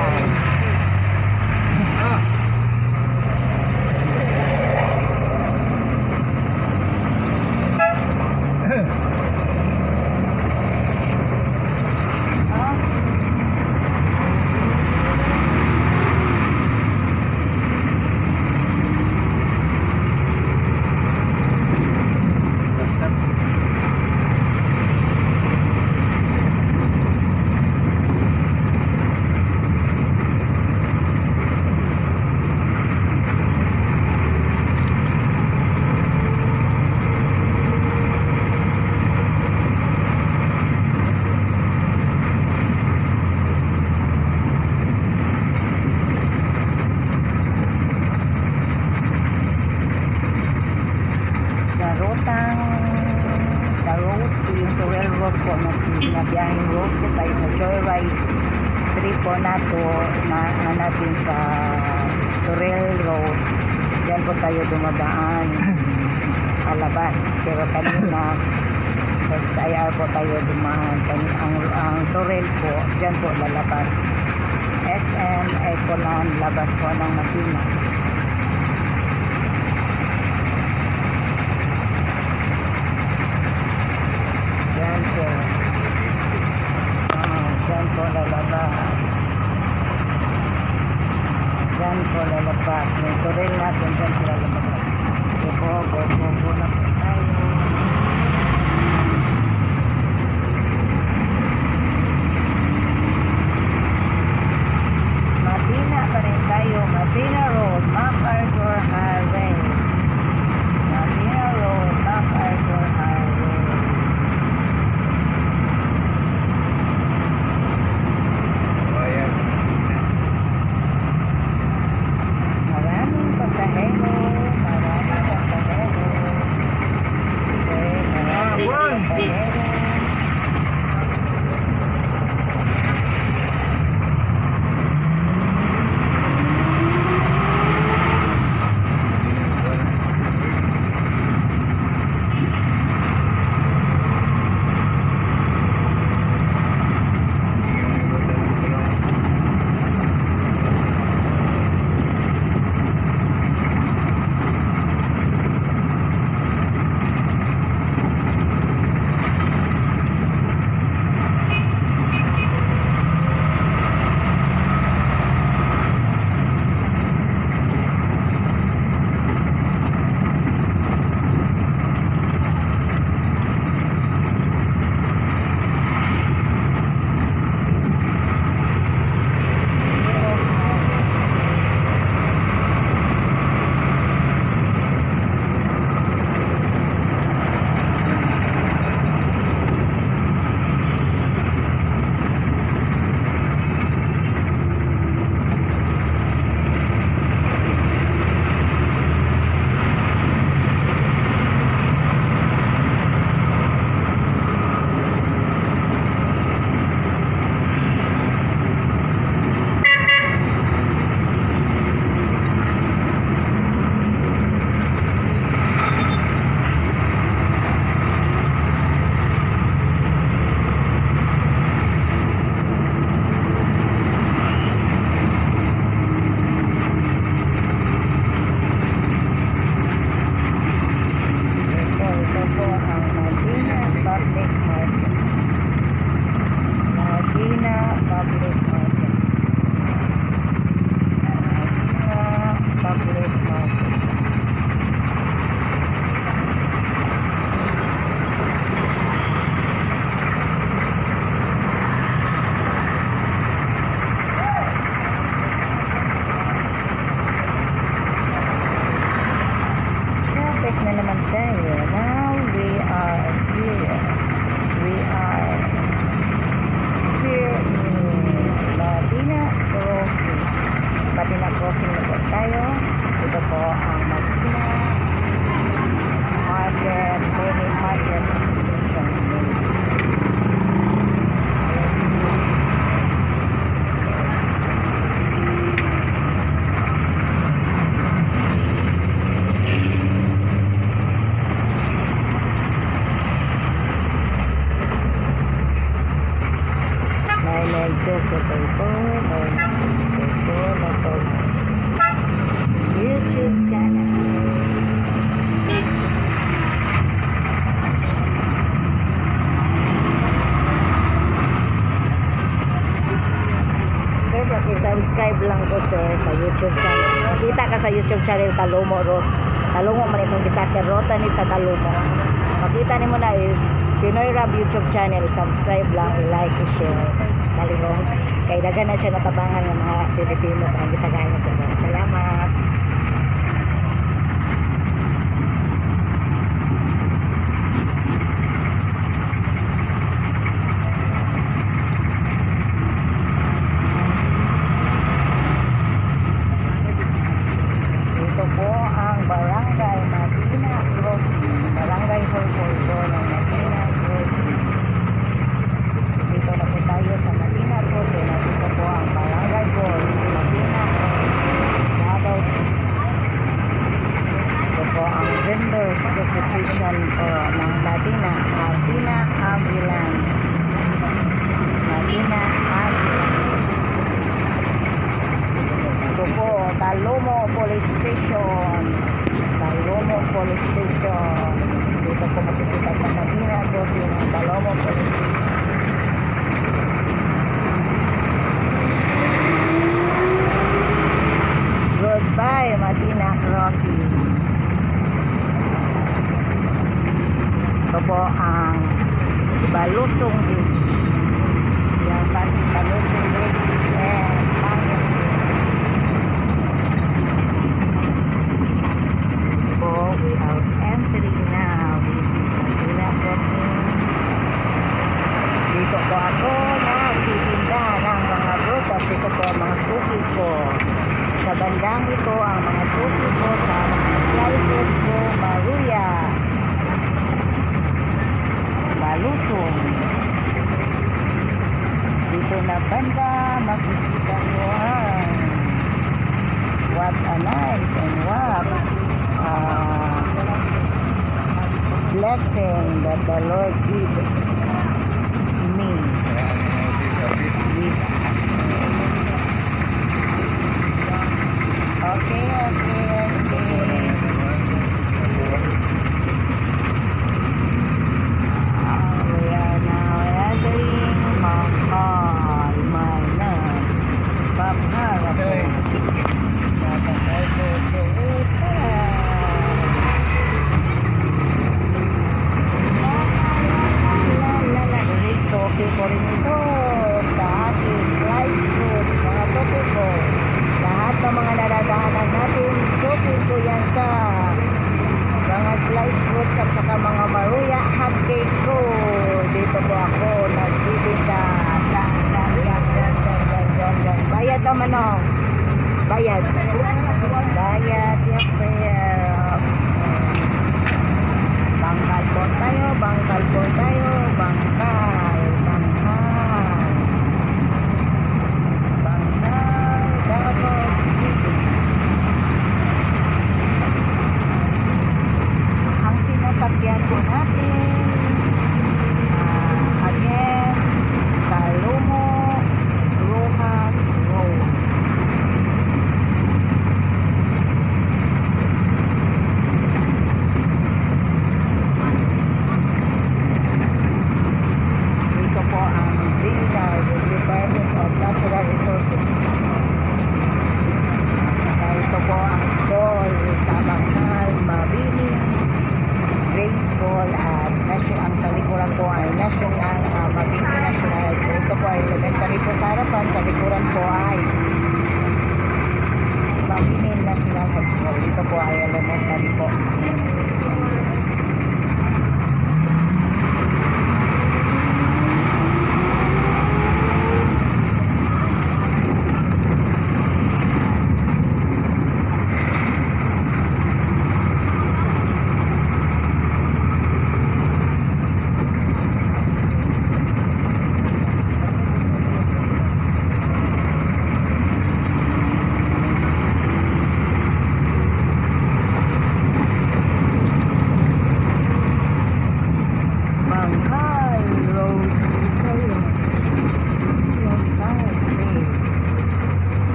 sa road, yung Torel Road po na biyaheng road po tayo sa Joyride trip po nato na natin sa Torel Road. Diyan po tayo dumadaan palabas, pero kanina sa XIR po tayo dumaan. Ang Torel po, diyan po lalabas. SM Ecoland, labas po ng Makina. tutorial natin dyan sila lumabas. Go na po tayo. Matina pa rin tayo. Matina Road, MacArthur Highway. Matina Road, MacArthur Highway. Oh, yan. Maraming pasahero. Okay, maraming pasahero. YouTube channel. Sir, paki-subscribe lang ko sir sa YouTube channel. Makita ka sa YouTube channel Talumo Road. Talumo man itong Gisakyan Rota ni sa Talumo. Makita ni mo na Pinoy Rab YouTube channel. Subscribe lang, i-like, i-share. Talingong. Kaya dagan na siya natabangan ng mga Pilipino ang gitagahan ko. Salamat. Ito po ang Barangay Matina Crossing. Barangay Holborgo ng Matina Crossing. Dito na po tayo sa Matina Crossing. Dito po ang Barangay Hall Matina Crossing. Davao City. Ito po ang Vendors Association po ng Matina. Matina Avilan. Matina Avilan. Ito po, Talumo Police Station. Talumo Police Station. Dito po makikita sa Matina Crossing ng Talumo Police Station. Goodbye, Matina. po ang Balusong Beach. Yan pa si Balusong Beach and Pangit. Po, we are entering now. This is Manila Crossing. Dito po ako nagtitinda ng mga prutas. Ito po ang mga suki ko. Sa bandang ito ang mga suki ko sa mga slices ko, maruya, balusong. Dito na banda makikita nyo ang what a nice and what blessing that the Lord give me with us. Okay. We are now entering Mahal Maynard. Papangarap ko. Tatapos ko sa utan. Sopi ko rin ito sa ating slice fruits, mga sopi ko. Lahat ng mga nadadaanan natin, sopi ko yan sa mga slice fruits at saka mga maruya hot cake ko. Dito po ako nagtitinda. Bayad naman o. Bayad. Bayad. Bangkal po tayo. Bangkal. Davao City. Ang sinasakyan po natin again, Talomo Rojas Road. Dito po ang DNR, the Department of Natural Resources. Ito po ang school sa Bangkal, Mabini Grade School at ang sa likuran po ay National Mabini National High School. Ito po ay elementary po sa harapan, sa likuran po ay Mabini National High School. Ito po ay elementary po.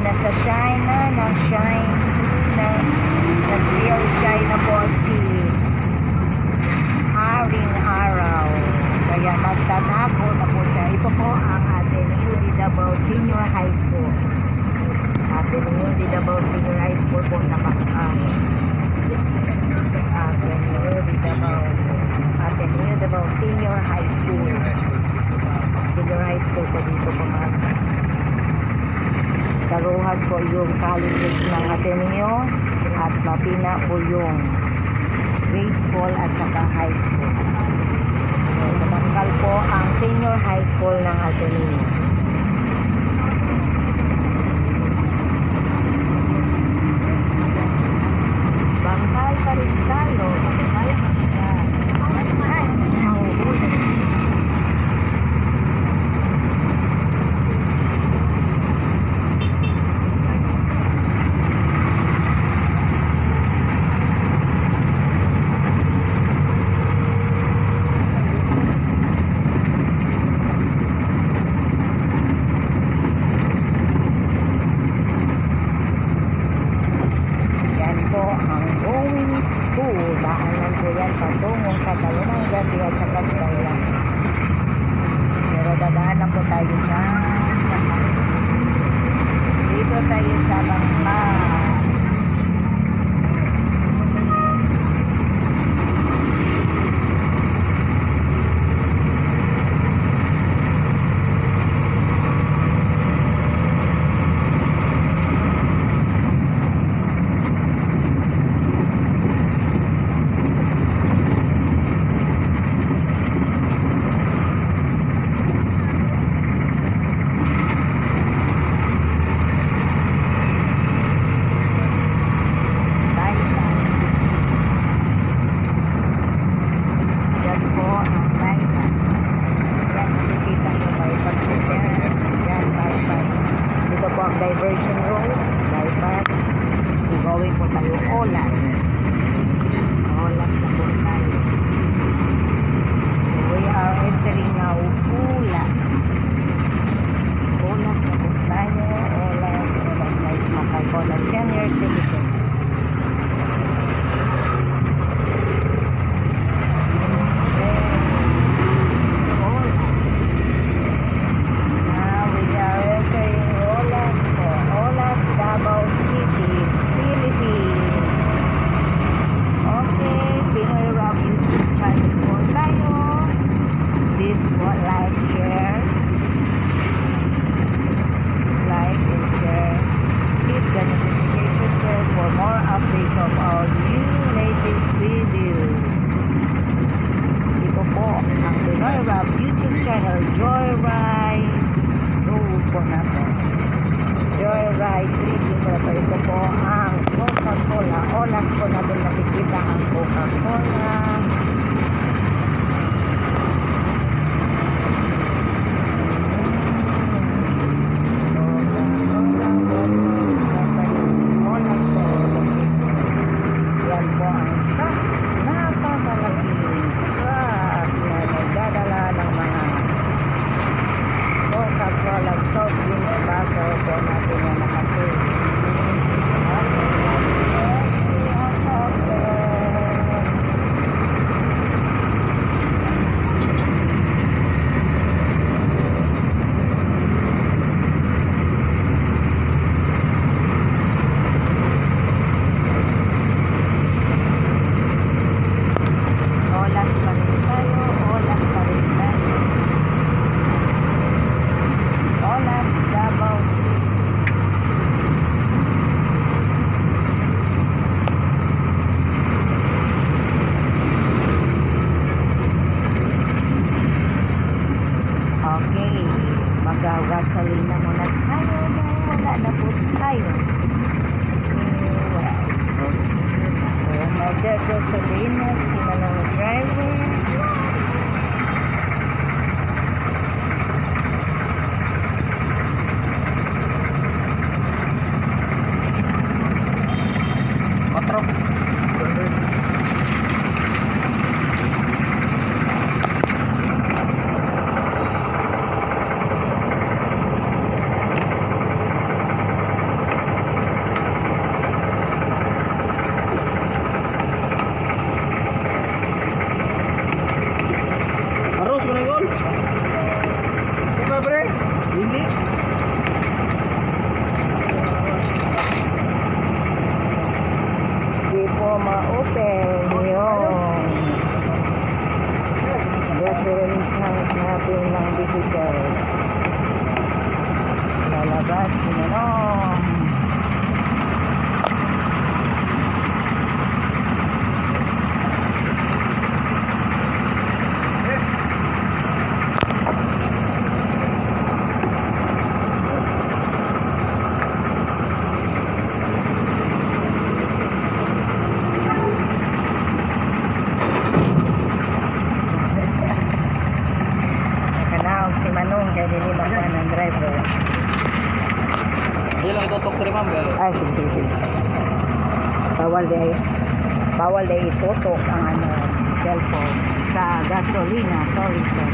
Nasa shine na, nag-real shine na po si Haring Araw. Kaya magtatago na po siya. Ito po ang Ateneo de Davao Senior High School. Ateneo de Davao Senior High School po Ateneo de Davao Senior High School. Senior High School po dito po mga sa Rojas po yung college ng Ateneo at Mapina po yung grade school at saka high school. So, sa Bangkal po ang senior high school ng Ateneo. Bangkal pa rin tayo. Daanan po yan patungong sa Talunang Gabi at saka Skyline. Pero dadaanan po tayo dyan dito tayo sa Bangkal. Coca-Cola. Yan po ang napakalaking truck na nagdadala ng mga Coca-Cola soft drinks bago po natin na nakatid. Olas pa rin tayo, olas pa rin tayo. Olas, Davao City. Okay, mag-gasolina muna tayo dahil wala na po tayo. So, mag-gasolina si Manong driver. Otro. Arroz mo na gol. Diba pre? Hindi. Di po ma-open yung gasoline tank natin ng vehicles. Lalabas si Manong. Nakanaog si Manong kaya nilibagan ng driver. Hindi lang itutok rin ma'am. Ay, sige. Bawal day itutok ang cellphone sa gasolina. Sorry, sir.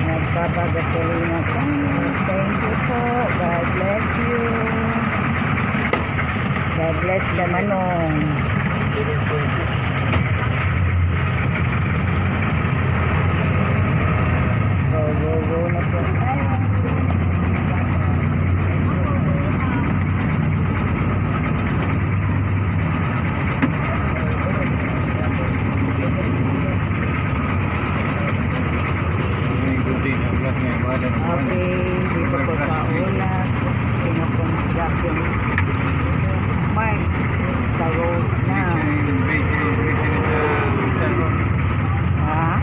Nagpapagasolina kami. Thank you po. God bless you. God bless the Manong. Go na po tayo. Okay, dito po sa Olas, pinakonstruction park sa road na. Ha?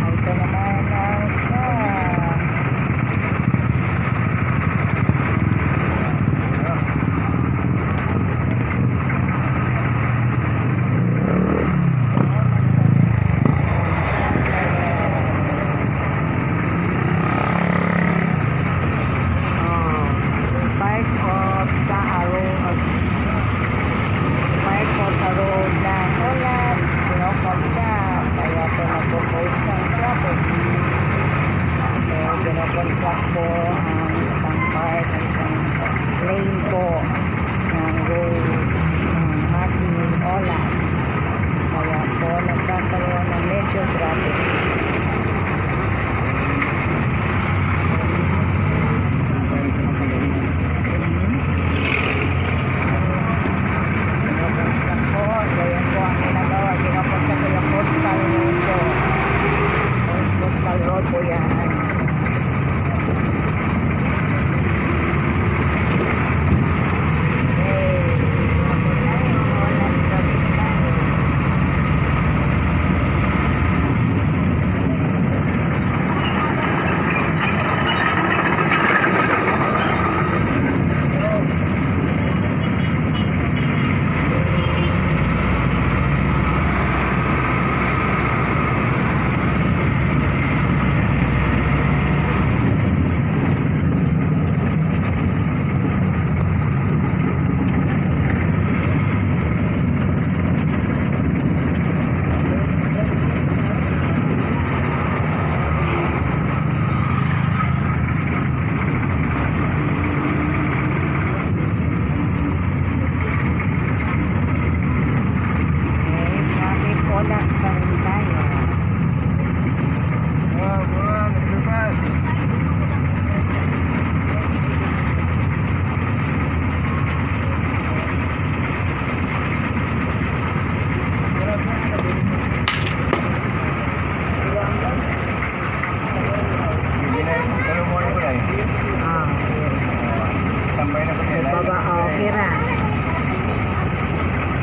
Ito naman ang sa po ang isang part, isang lane po ng road ng Martin Olas. Kaya po nagkakaroon ng medyo traffic.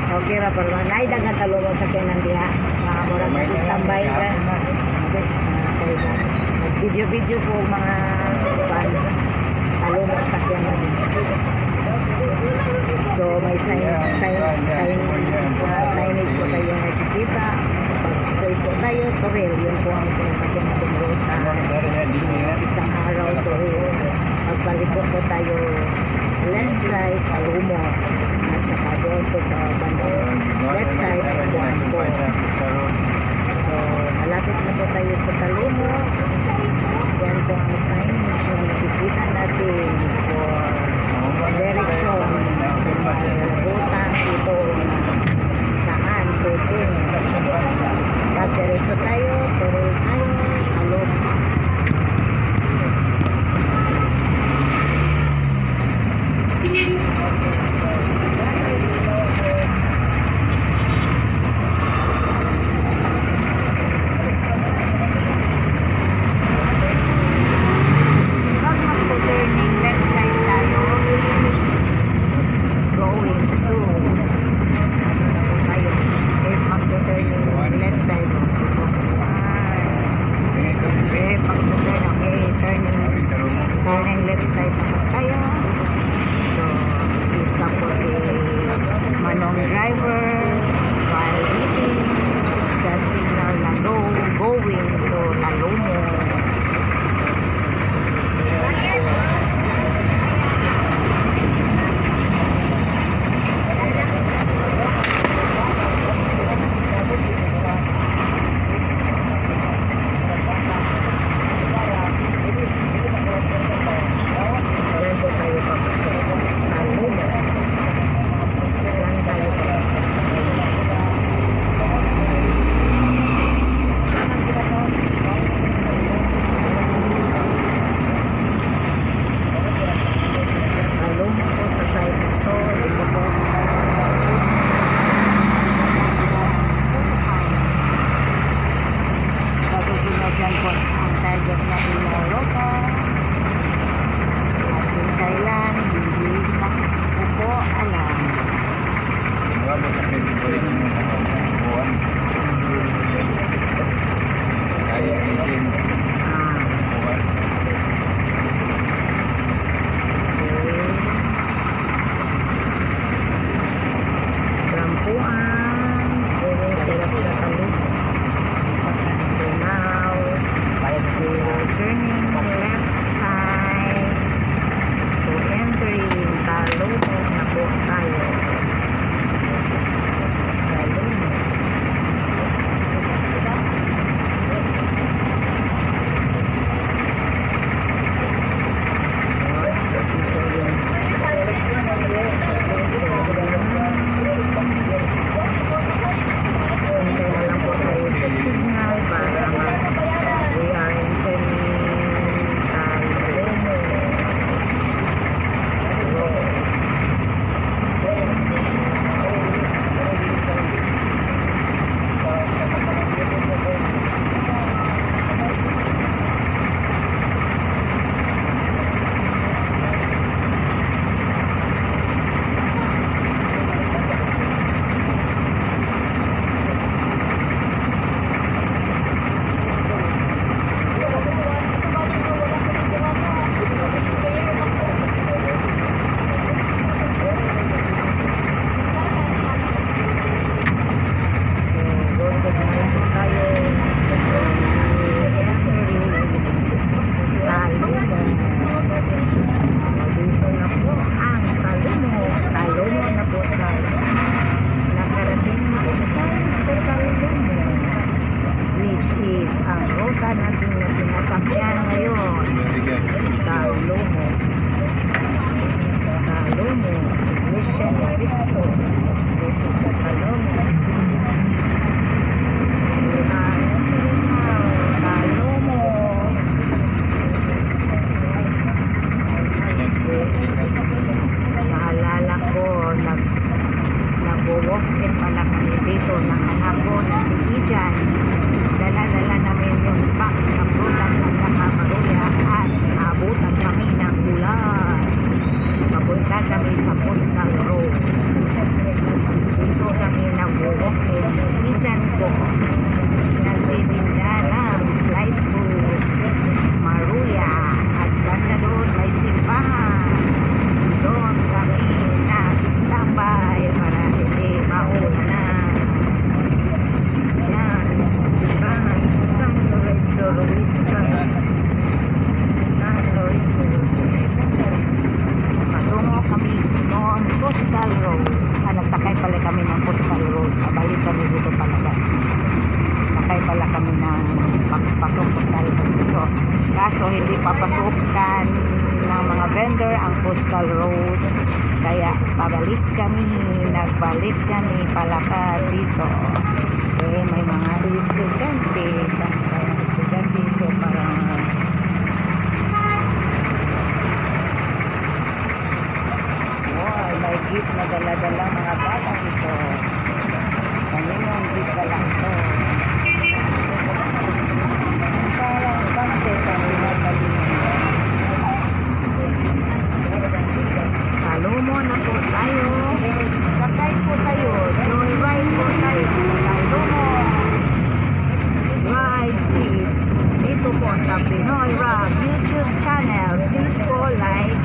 Okay ra pero naida ka talungan sa kenan diha. Murag standby ka. Video po mga talungan sa kenan. So may signage po tayo nakikita. Straight po tayo, Toril. Yun po ang sinasakyan natin road. Isang araw to magpalikot po tayo left side, Talumo. At saka doon po sa bandang left side, Buwan po. So, malapit na po tayo sa Talumo. Yan po ang signage na nakikita natin for direction sa mga rutang ito saan po din. Pag-diretso tayo, Toril tayo, Talumo. Turning left side naman tayo. So, stop po si Manong driver while eating the signal na going to Talumo. Naalala ko, nag-walk-in pala kami dito ng anak ko na si Ijan. Dala-dala namin yung box na prutas at saka maruya at naabutan kami ng ulan. Papunta kami sa Postal Road. Dito kami nag-walk-in. Ijan ko, nagtitinda ng slice foods, maruya, at banda doon may simbahan. Doon kami na-standby para hindi maulan. Yan, simbahan, San Lorenzo Ruiz Church. San Lorenzo Ruiz. Patungo kami noon, Postal Road. Nagsakay pala kami ng Postal Road. Pabalik kami dito palabas. Sakay pala kami ng pasok Postal Road. So, kaso hindi papasukan ng mga vendor ang Postal Road. Kaya pabalik kami, nagbalik kami palakad dito. Eh, may mga estudyante. Kaya estudyante dito parang may jeep na dala-dala mga bata ito. Kaninong jeep pala ito. Parang contest ang sinasabi nila. Talumo na po tayo. Sakay po tayo. Joyride po tayo sa Talumo. Ride it. Dito po sa Pinoy Rock YouTube channel. Please po like,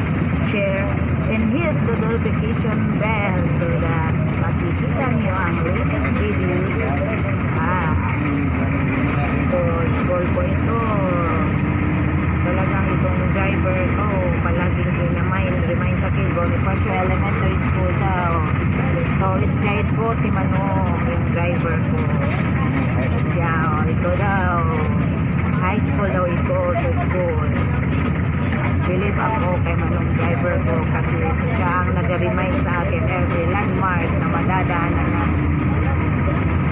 share, and hit the notification bell so that makikita nyo ang latest videos. Ito, school ko ito. Talagang itong driver ko, palaging remind sa akin, Bonifacio Elementary School daw. Tourist guide ko si Manong, yung driver ko. Siya, ito daw. High school daw ito sa school. Believe ako kay Manong driver ko kasi siya ang nag-remind sa akin every landmark na madadaanan na.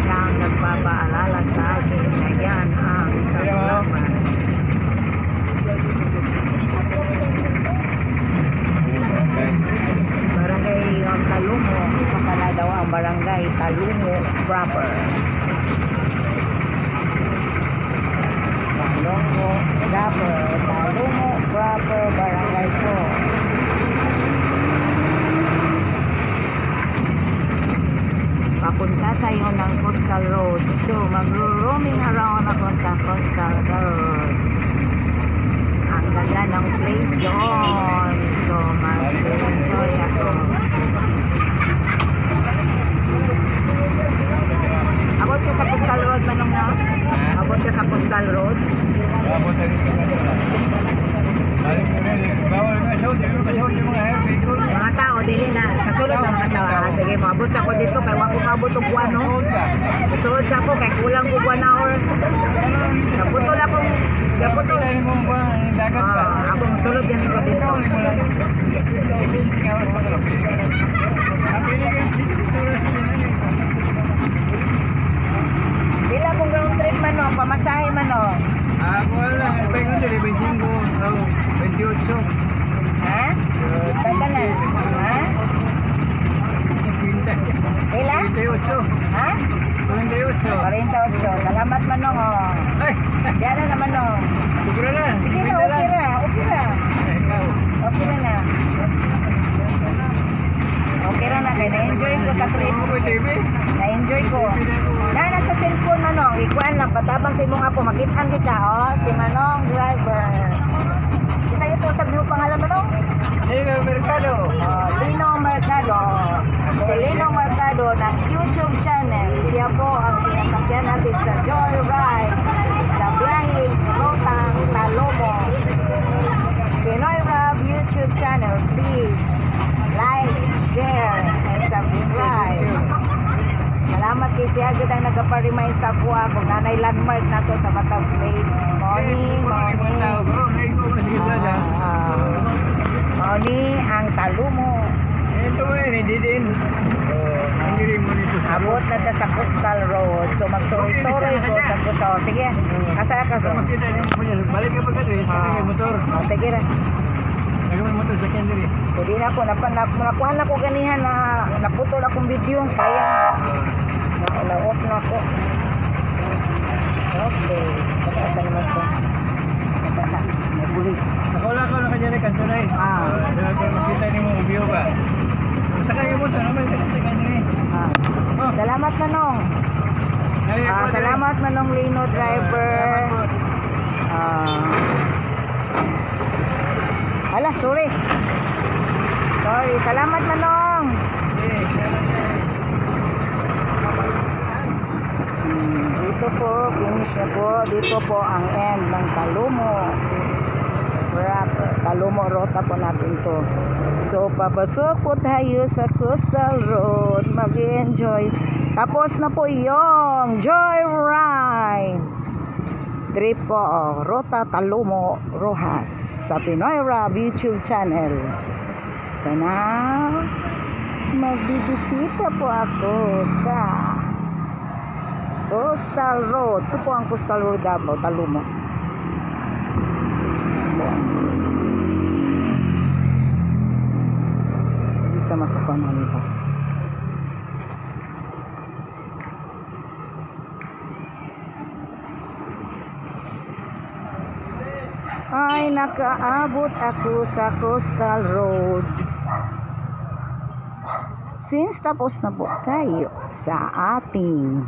Siya ang nagpapaalala sa akin na yan ang isang landmark. Barangay Talumo, ito pala daw ang Barangay Talumo proper. Talumo proper barangay po. Papunta tayo ng Coastal Road. So, mag-roaming around ako sa Coastal Road. Ang ganda ng place doon. So, mag-enjoy ako. Abot ka sa Coastal Road, Manong na? Abot ka sa Coastal Road? Abot sa dito. Bawal nga show, yung mga heavy vehicle. Mga tao, dili na. Kasulod na mga tao. Sige, maabot sa ko dito. Kaya wako kabot og buwan, no? Kasulod sa ko, kaya kulang ko 1 hour. Naputol akong... Naputol. Dagat ka. Akong sulod yan ko dito. Pila mong round trip man, no? Pamasahe man, no? Wala. Ipay ko dili, 25. 28. Ha? Tanda na. Ha? Pila? 28. Ha? 48. 48. Salamat man, no? Ay! Diyan na naman, no? Siguro na. Sige na, okay na. Okay na. Okay na. Okay na na. Kaya na-enjoy ko sa trip. Na-enjoy ko. Nasa cellphone, Manong. Ikuan lang. Patabang sa imong apo. Makitaan kita, oh. Si Manong driver. Isa ito, sabi mo pangalan, Manong? Lino Mercado. Lino Mercado. Si Lino Mercado ng YouTube channel. Siya po ang sinasakyan natin sa Joyride. Sa Blahing, Rotang, Talumo. Pinoy Rock YouTube channel. Please like, share, and subscribe. Salamat kay siya agad ang nagpa-remind sa kuha kung nanay landmark na to sa Batang Place. Morning. Morning ang Talumo. Ito hindi din. Hindi rin mo nito. Abot na ta sa Coastal Road. So magsuroy-suroy ko sa Coastal. Sige, kasaya ka doon. Balik ka pa kasi, sa motor. Sige na. Nagawin motor sa Kendry. Pwede na ako, nakuha na ko ganihan na naputol akong video, sayang. Na-off na ako. Okay, pagkasa naman ko. Pagkasa, may pulis. Ako lang ako nakanyari kanto na eh. Dahil ko makita ni mo view ba? Sa kayo mo, naman sa kanila eh. Salamat Manong. Salamat Manong Lino driver. Sorry. Salamat Manong. Dito po, finish na po. Dito po ang end ng Talomo. Talomo Rota po natin to. So, papasok po tayo sa Coastal Road. Mag-enjoy. Tapos na po yung Joyride. Trip ko, Rota Talomo Rojas sa Pinoy Rab YouTube channel. Sana magbibisita po ako sa Coastal Road. Ito po ang Coastal Road Davao, Talomo. Dito makakunan ito. Ay, nakaabot ako sa Coastal Road. Since tapos na po tayo sa ating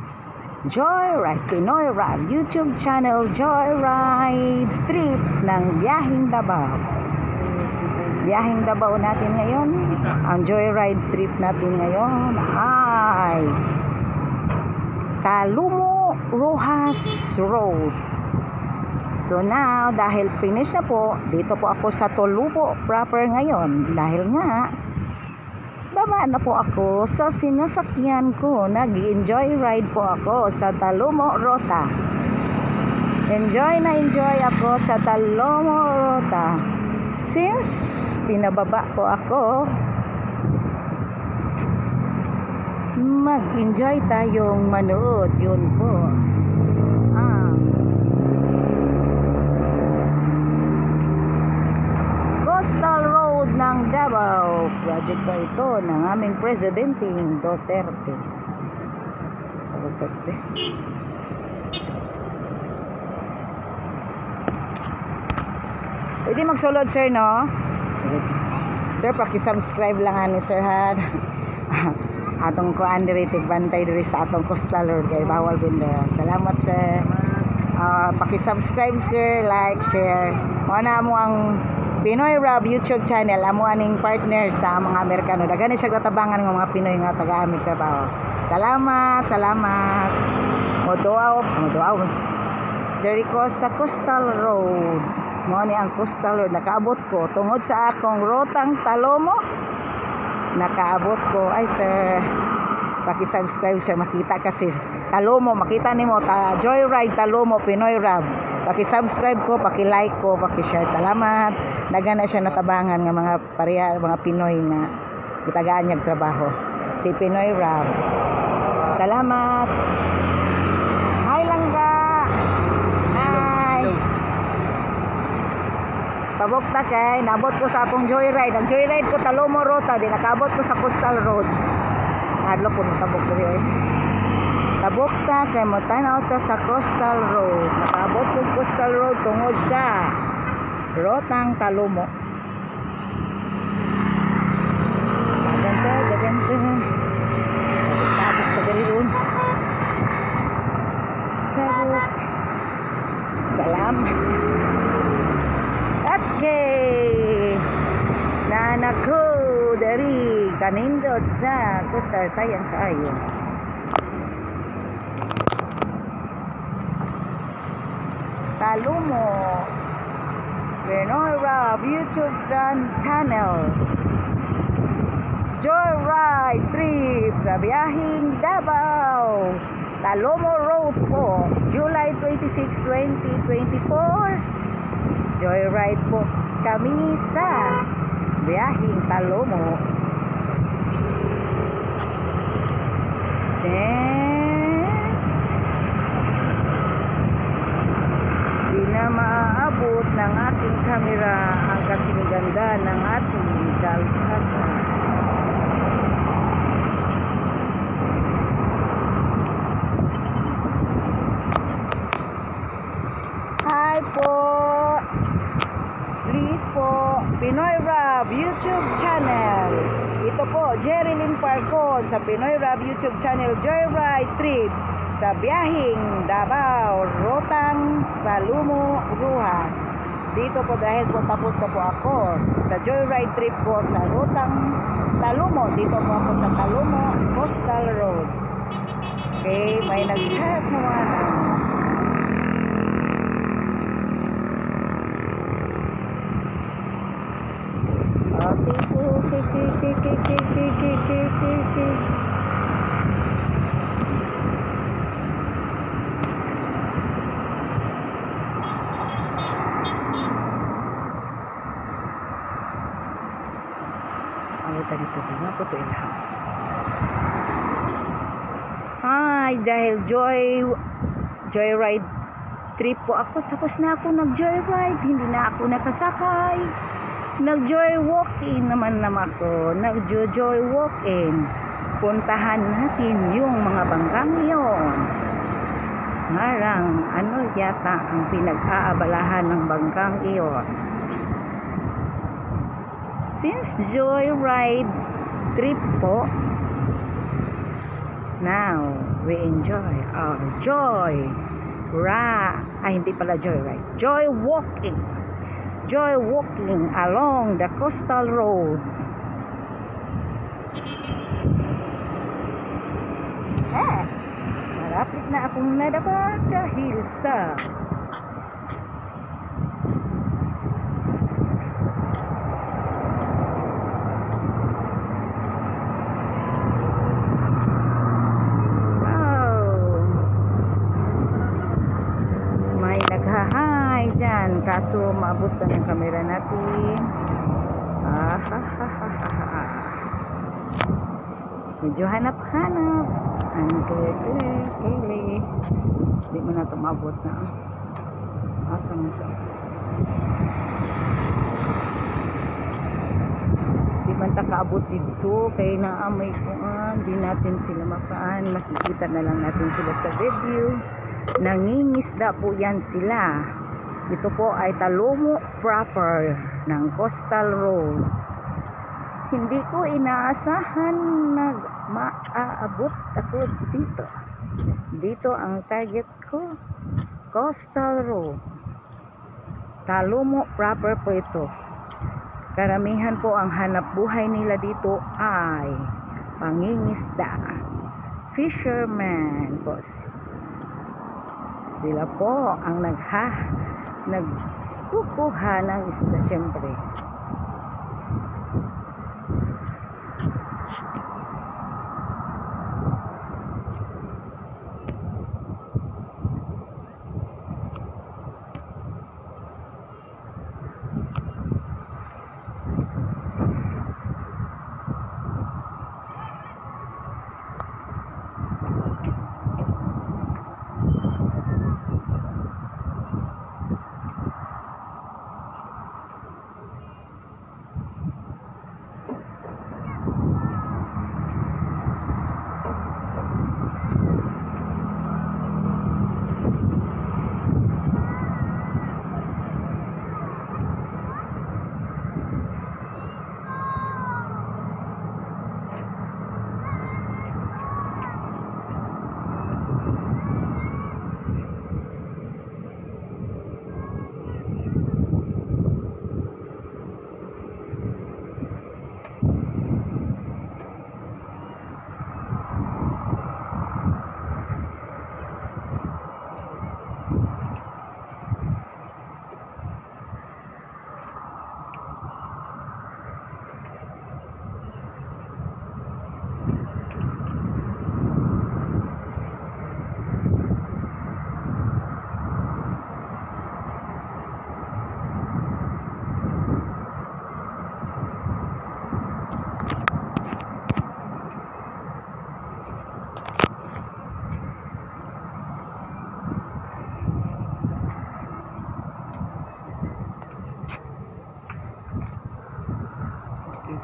Joyride Pinoy Rab YouTube channel, Joyride trip ng Biyahing Davao. Biyahing Davao natin ngayon. Ang Joyride trip natin ngayon ay Talomo Rojas Road. So now, dahil finish na po, dito po ako sa Tolupo proper ngayon. Dahil nga, baba na po ako sa sinasakyan ko. Nag-enjoy ride po ako sa Talomo Rota. Enjoy ako sa Talomo Rota. Since pinababa po ako, mag-enjoy tayong manood. Yun po. Coastal Road ng Davao. Project pa ito ng aming Presidenteng Duterte. Pwede magsulod sir, no? Sir, pakisubscribe lang ani sir ha. Atong kuan diri tigbantay diri sa atong Coastal Road kay bawal bunda. Salamat sir. Pakisubscribe sir, like, share. Mana mo ang Pinoy Rab YouTube channel, amo aning partner sa mga Amerikano. Daghan ni siya katabangan ng mga Pinoy nga taga-amig trabaho. Salamat. Modoaw. Diri ko sa Coastal Road. Mo ni ang Coastal Road nakaabot ko tungod sa akong rotang Talomo. Nakaabot ko. Ay sir, paki-subscribe sir, makita kasi Talomo, makita nimo Joyride Talomo Pinoy Rab. Paki-subscribe ko, paki-like ko, paki-share. Salamat. Daghan na siya natabangan nga mga pareha, mga Pinoy na itagaan niyag trabaho. Si Pinoy Rab. Salamat. Hi langga. Hi. Pabukta kay nabot ko sa akong Joyride. Ang Joyride ko Talomo Rota, di nakabot ko sa Coastal Road. Adlo ko tabok diri. Tabukta kay mo tanaw ta sa Coastal Road. Nakaabot ko Coastal Road tungod sa Rotang Talomo. Gaganda. Tabuk sa galiun. Salamat. Okay. Nanako dari kanindot sa Coastal sayang kayo. Talomo Pinoy Rab YouTube channel, Joyride trip sa Biyahing Davao, Talomo Road po, July 26, 2024. Joyride po kami sa Biyahing Talomo. Di na maaabot ng ating kamera ang kasing ganda ng ating YouTube channel. Ito po, Jerilyn Parcon sa Pinoy Rab YouTube channel, Joyride Trip sa biyahing Davao, Rotang, Talumo, Ruhas. Dito po dahil po tapos na po ako sa Joyride Trip ko sa Rotang, Talumo. Dito po ako sa Talumo Coastal Road. Okay, may nag-chat naman. Hi, dahil joyride trip po ako, tapos na ako nag-joyride, hindi na ako nakasakay. Nag-joy walk-in naman ako, nag-joy walk-in. Puntahan natin yung mga bangkang iyon. Marang ano yata ang pinag-aabalahan ng bangkang iyon. Since joyride trip po, now we enjoy our hindi pala joyride, joy walking along the coastal road. Malapit na akong nadapa dahil sa kaso maabot na ng camera natin. Medyo hanap-hanap ang kili hindi mo na ito maabot na asang ito di man takaabot dito kaya naamay kuan, di natin sila makaan, makikita na lang natin sila sa video. Nangingisda po yan sila. Ito po ay Talumo proper ng Coastal Road. Hindi ko inaasahan na maaabot ako dito. Dito ang target ko, Coastal Road. Talumo proper po ito. Karamihan po ang hanap buhay nila dito ay pangingisda. Fisherman po. Sila po ang nagkukuha ng isda syempre.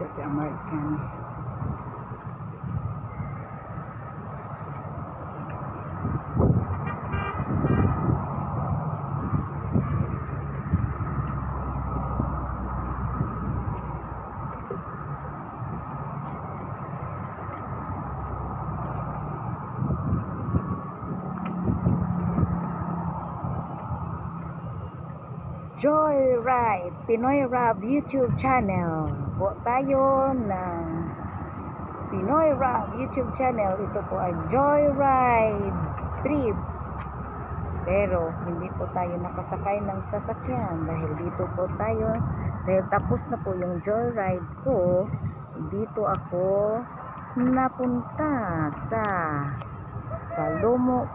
Kasi American. Joyride Pinoy Rap YouTube channel po tayo ng Pinoy Rap YouTube channel. Ito po ay Joyride Trip, pero hindi po tayo nakasakay ng sasakyan dahil dito po tayo, dahil tapos na po yung joyride ko. Dito ako napunta sa Talomo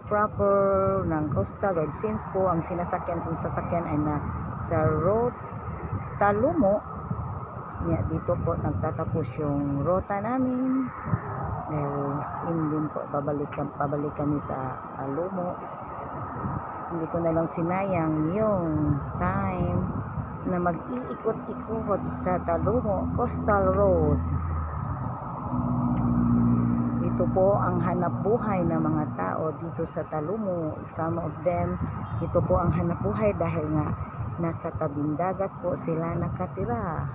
proper ng Coastal Road, since po ang sinasakyan kong sasakyan ay na sa road Talomo. Dito po nagtatapos yung rota namin. Din po pabalik kami sa Talomo. Hindi ko na lang sinayang yung time na mag-iikot-ikot sa Talomo Coastal Road. Ito po ang hanap buhay ng mga tao dito sa Talomo. Some of them, ito po ang hanap buhay dahil nga nasa tabing dagat po sila nakatira.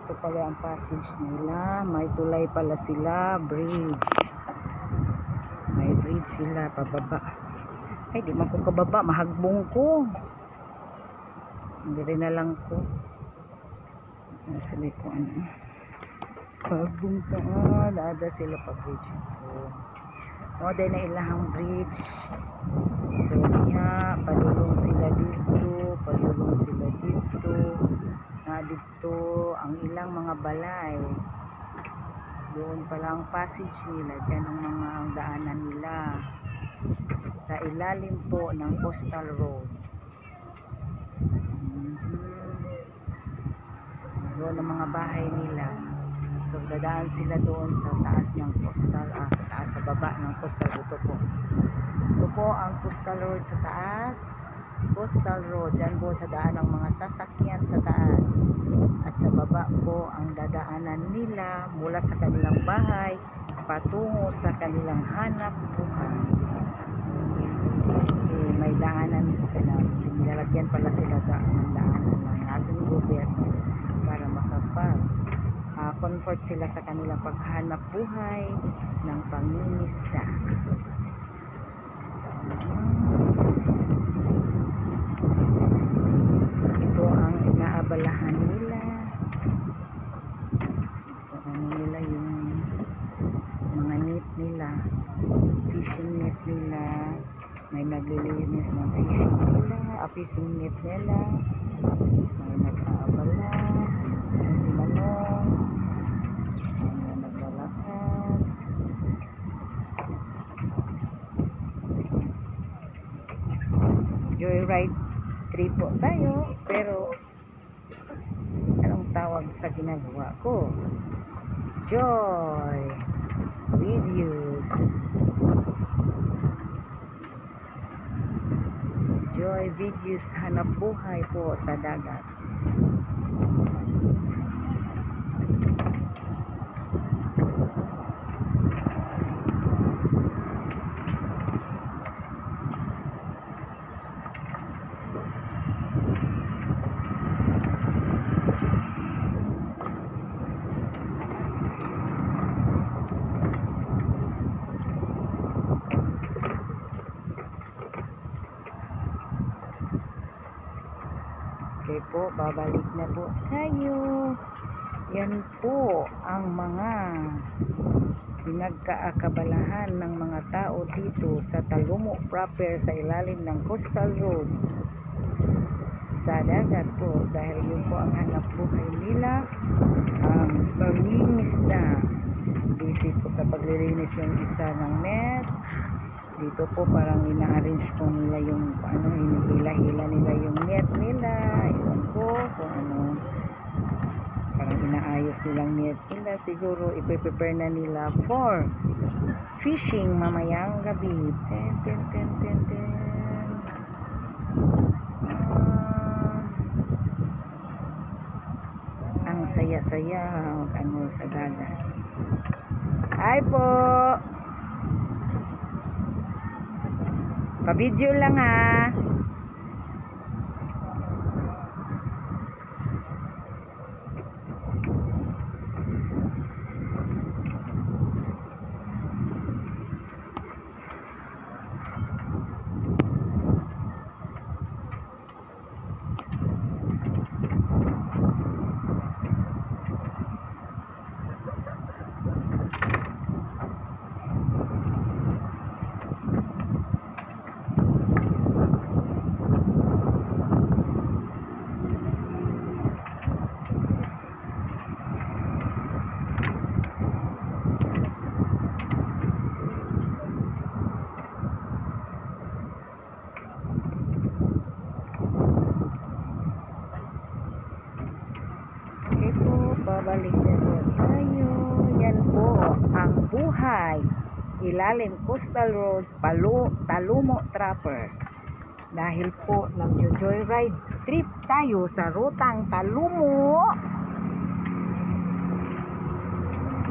Ito pala ang passage nila. May tulay pala sila, bridge. May bridge sila pababa. Ay, di man ko kababa, mahagbong ko. Hindi rin na lang ko. Nasa likuan. Mahagbong ka. Daada sila pa bridge. O, dahil na ilahang bridge. So, padulong sila dito. Dito ang ilang mga balay. Doon pala ang passage nila. Diyan ang mga daanan nila sa ilalim po ng Coastal Road. Doon ang mga bahay nila. So dadaan sila doon sa taas ng Coastal, sa baba ng Coastal. Ito po ang Coastal Road sa taas. Coastal Road, dyan po sa daan ng mga sasakyan sa taas, at sa baba po ang dadaanan nila mula sa kanilang bahay patungo sa kanilang hanap buhay. May daanan sila, nilalagyan pala sila ng daanan ng ating gobyerno para makapag-comfort sila sa kanilang paghanap buhay ng pangingisda. Ito ang inaabalahan nila. Yung mga net nila, fishing net nila. May naglilinis ng fishing net nila. May nag-aabala. Si Manong. May naglalakad. Joyride trip po tayo, pero anong tawag sa ginagawa ko? Joy videos. Joy videos, hanap buhay po sa dagat. Okay po, babalik na po tayo. Yan po ang mga pinagkaakabalahan ng mga tao dito sa Talomo proper, sa ilalim ng Coastal Road sa dagat po, dahil yun po ang hanap buhay nila, ang pangingisda. Busy po sa paglilinis yung isa ng net. Dito po parang ina-arrange po nila yung hinihila-hila nila yung net nila. Iwan ko kung ano. Parang inaayos nilang net nila. Siguro ipe-prepare na nila for fishing mamayang gabi. Ten, ten, ten, ten, ten. Ang saya-saya ano sa dagat. Hi po! Pa-video lang ha. Babalik na po tayo. Yan po ang buhay ilalim Coastal Road Talumo Trapper. Dahil po nag-joyride trip tayo sa rutang Talumo,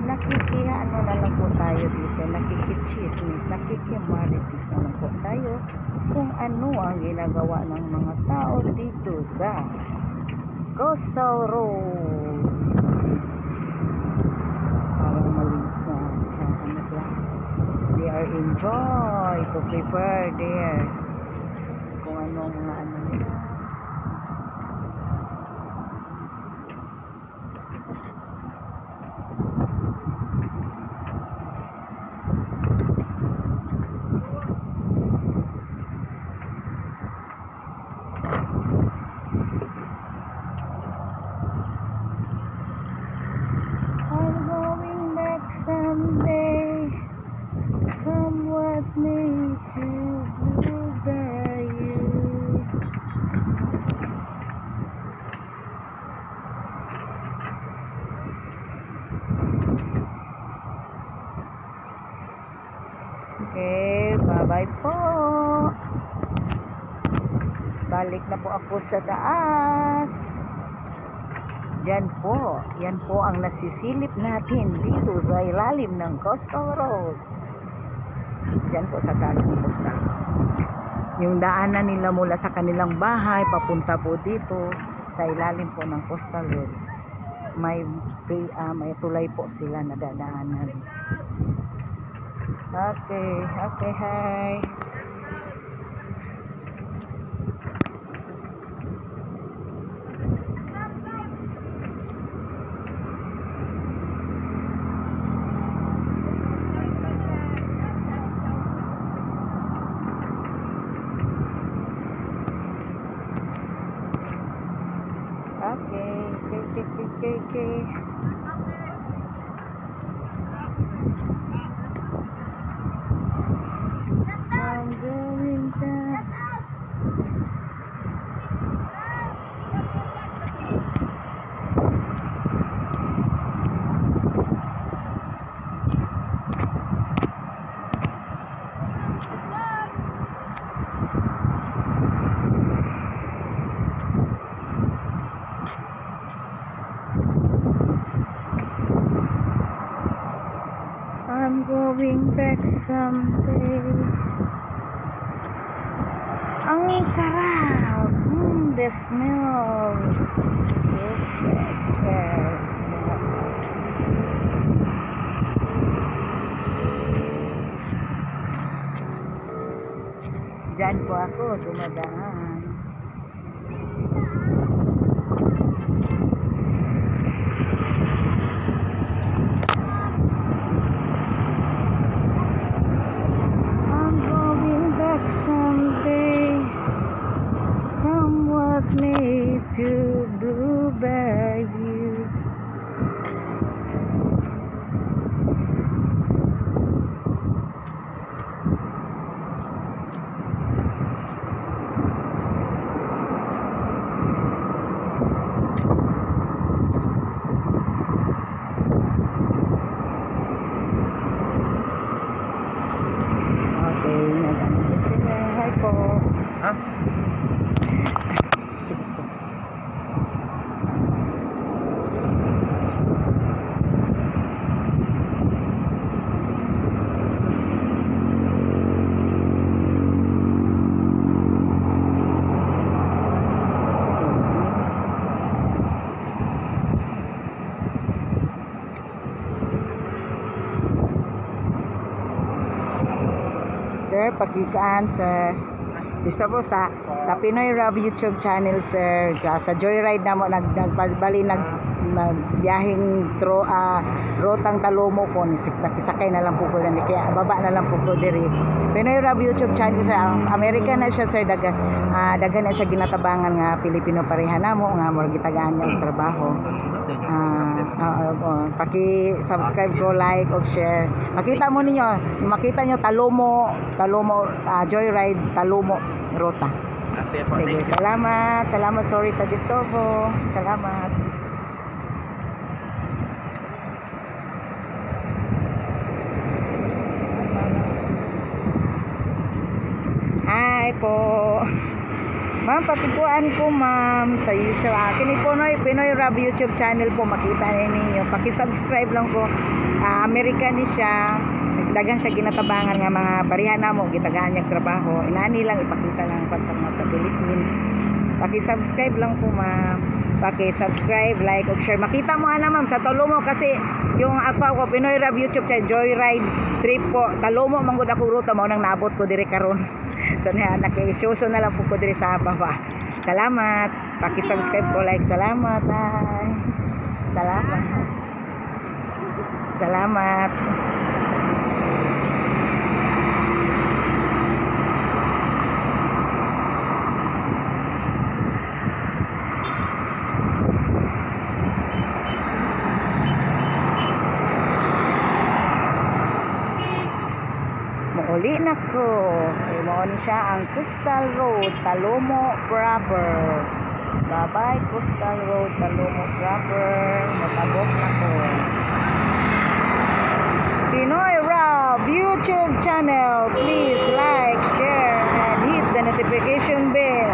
ano na lang po tayo dito, nakikichismis, nakikimaritis na lang po tayo kung ano ang ginagawa ng mga tao dito sa Coastal Road. Parang maliit na ano sila. They are enjoy to prepare there kung anong mga ano nila. Someday, come what may to blue by you. Okay, bye-bye po. Balik na po ako sa taas. Yan po ang nasisilip natin dito sa ilalim ng Coastal Road. Yan po sa taas ng Coastal. Yung daanan nila mula sa kanilang bahay papunta po dito sa ilalim po ng Coastal Road. May tulay po sila na dadaanan. Okay, hi. Okay. I'm going down. I'm going back someday. Ang sarap. The smells. Yes. Diyan po ako dumadaan. Someday, come what may to blue by you. Rab. Sir, pakikaan sir. Dito po sa Pinoy Rob YouTube channel sir. Sa Joyride na mo nagbiyahing rotang Talomo ko ni nakisakay na lang po ko dali kaya baba na lang po ko diri. Pinoy Rob YouTube channel sir. American na siya sir, dagan na siya ginatabangan nga Pilipino pareha namo nga mo gitagaan niya ang trabaho. Paki-subscribe ko, like o share. Makita mo makita nyo Talomo Joyride Talomo Rota. Sige, salamat. Sorry sa disturbo. Salamat. Hi po. Ma'am, patiguan ko ma'am sa YouTube. Kini Pinoy Rob YouTube channel po, makita ninyo. Paki-subscribe lang po. American ni siya. Nagdagan siya ginatabangan nga mga barihan namo, gitagaan niya trabaho. Inani lang ipakita lang pa sa mga Philippines. Paki-subscribe lang po ma'am. Paki-subscribe, like, o share. Makita mo na ma'am sa Talomo kasi yung ako Pinoy Rob YouTube channel Joyride trip po. Talomo manggod ako ruta mao nang naabot ko diri karon. So naki-show na lang po ko diri sa baba. Salamat. Paki-subscribe po, like. Salamat. Ay. Salamat. Uli na ko. Imoon siya ang Coastal Road, Talomo proper. Bye-bye, Coastal Road, Talomo proper. Matabok na ko. Pinoy Rob YouTube channel. Please like, share, and hit the notification bell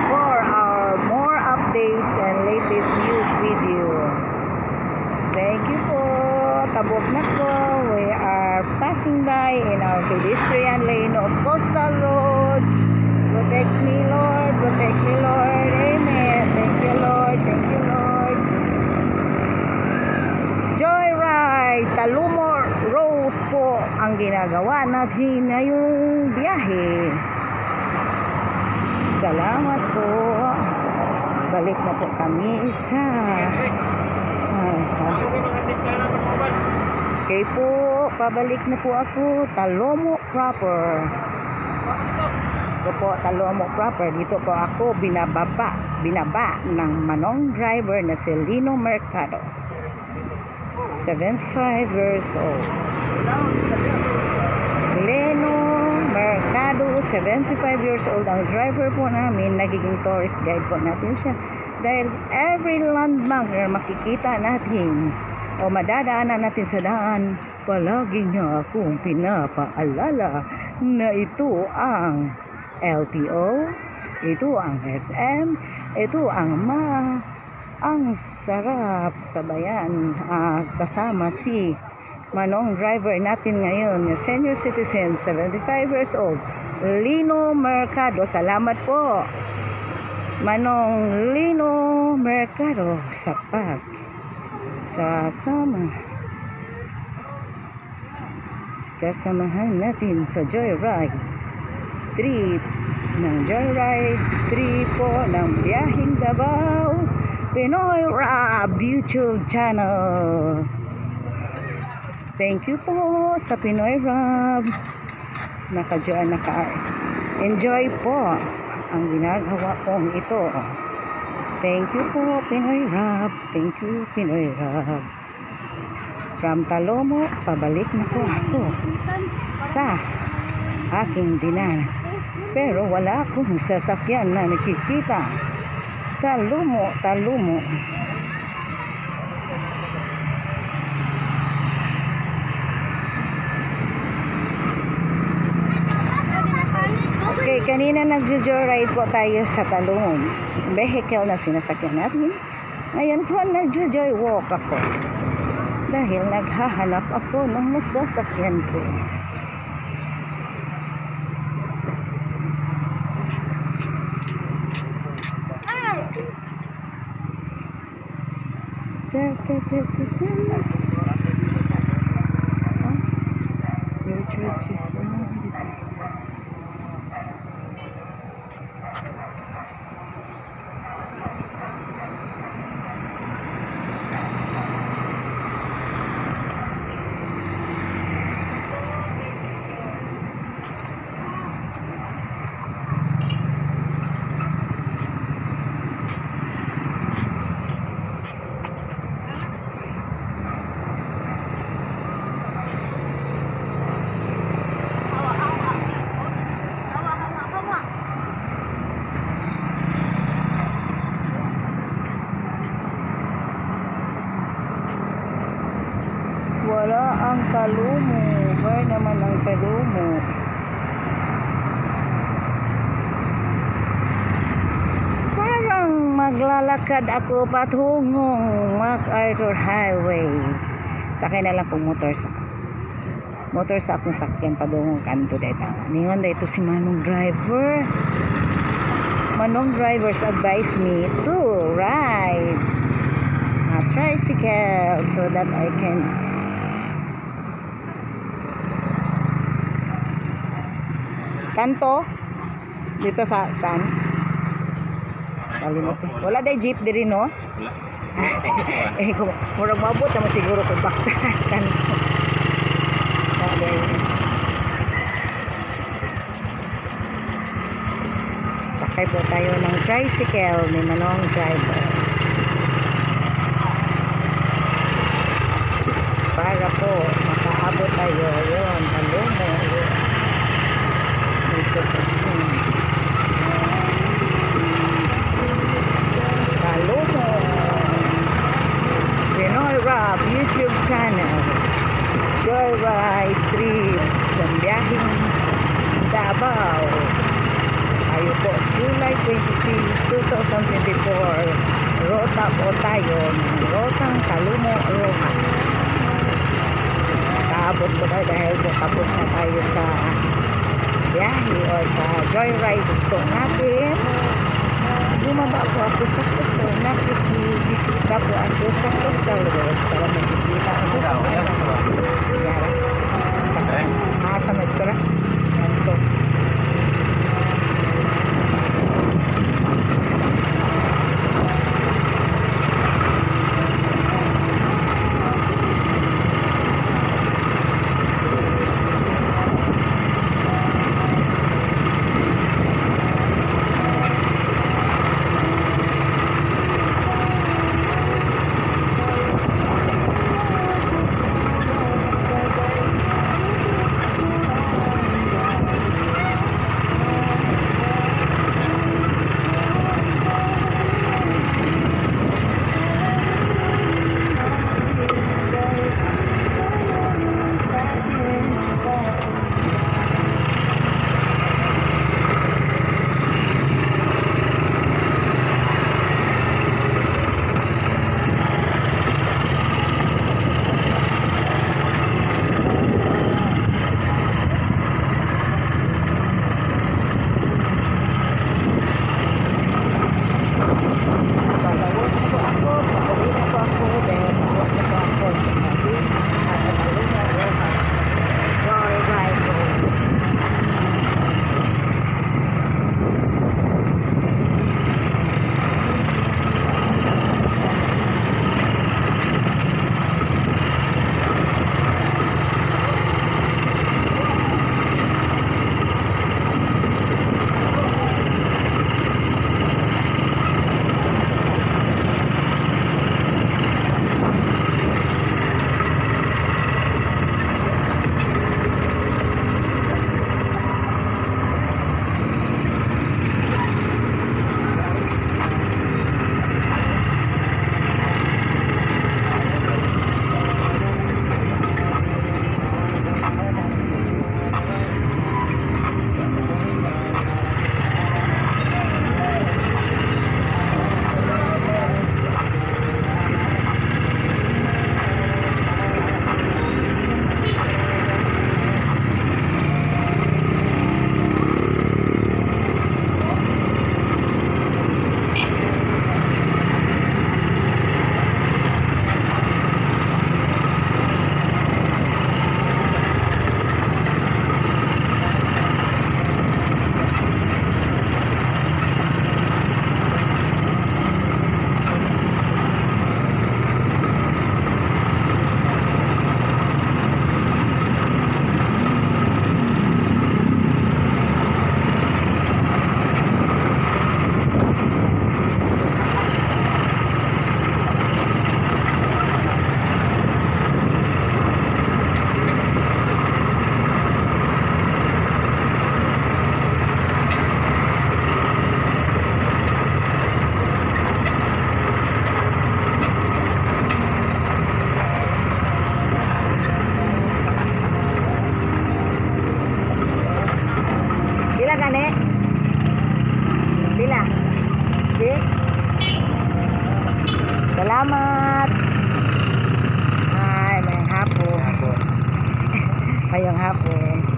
for our more updates and latest news video. Thank you po. Tabok na ko. We are passing by in our pedestrian lane of Coastal Road. Protect me, Lord. Protect me, Lord. Amen. Thank you, Lord. Thank you, Lord. Joyride, Talomo Road po ang ginagawa natin ngayong biyahe. Salamat po. Balik na po kami sa okay po, pabalik na po ako Talomo proper. Ito po Talomo proper. Dito po ako binaba ng manong driver na si Lino Mercado, 75 years old. Lino Mercado, 75 years old ang driver po namin. Nagiging tourist guide po natin siya dahil every landmark na makikita natin o madadaanan natin sa daan, palagi niya akong pinapaalala na ito ang LTO, ito ang SM, ito ang ang sarap sa bayan. Kasama si manong driver natin ngayon, senior citizen, 75 years old, Lino Mercado. Salamat po Manong Lino Mercado sa kasamahan natin sa Joyride trip po ng biyaheng Davao, Pinoy Rob YouTube channel. Thank you po sa Pinoy Rob. Naka-enjoy po ang ginagawa kong ito. Thank you po Pinoy Rob. Thank you Pinoy Rob. From Talomo, pabalik na po ako sa aking dinan. Pero wala akong sasakyan na nakikita. Talomo. Okay, kanina nagjo-joyride po tayo sa Talong. Vehicle na sinasakyan natin. Ngayon po nagjo-joy walk ako. Dahil naghahanap ako ng mas sasakyan ko. Wala ang Talumo. Where naman ang Talumo? Parang maglalakad ako patungong MacArthur Highway. Sakay na lang kung motor sa akong sakyan padungong kanto dito. Ningon dito si Manong Driver. Manong Drivers advise me to ride a tricycle so that I can kanto dito sa tan. Kalimutan. Wala day jeep diri no? Kung murag mabot na mo siguro kung bakta sa kanto. Sakay po tayo ng tricycle ni Manong Driver. Para po makaabot tayo yun. Talumo yun. Talumo Pinoy Rap YouTube channel. Joyride trip ng biyaheng Davao. Ayo po, July 26, 2024. Rota po tayo ng Rotang Talumo Rojas. Kaabot po tayo dahil po tapos na tayo sa biyahe o sa joyride ito natin. Bumaba po ako sa Coastal. Nakikibisita po ako sa Coastal Road para makikita ako sa masamad ko lang. Ganito.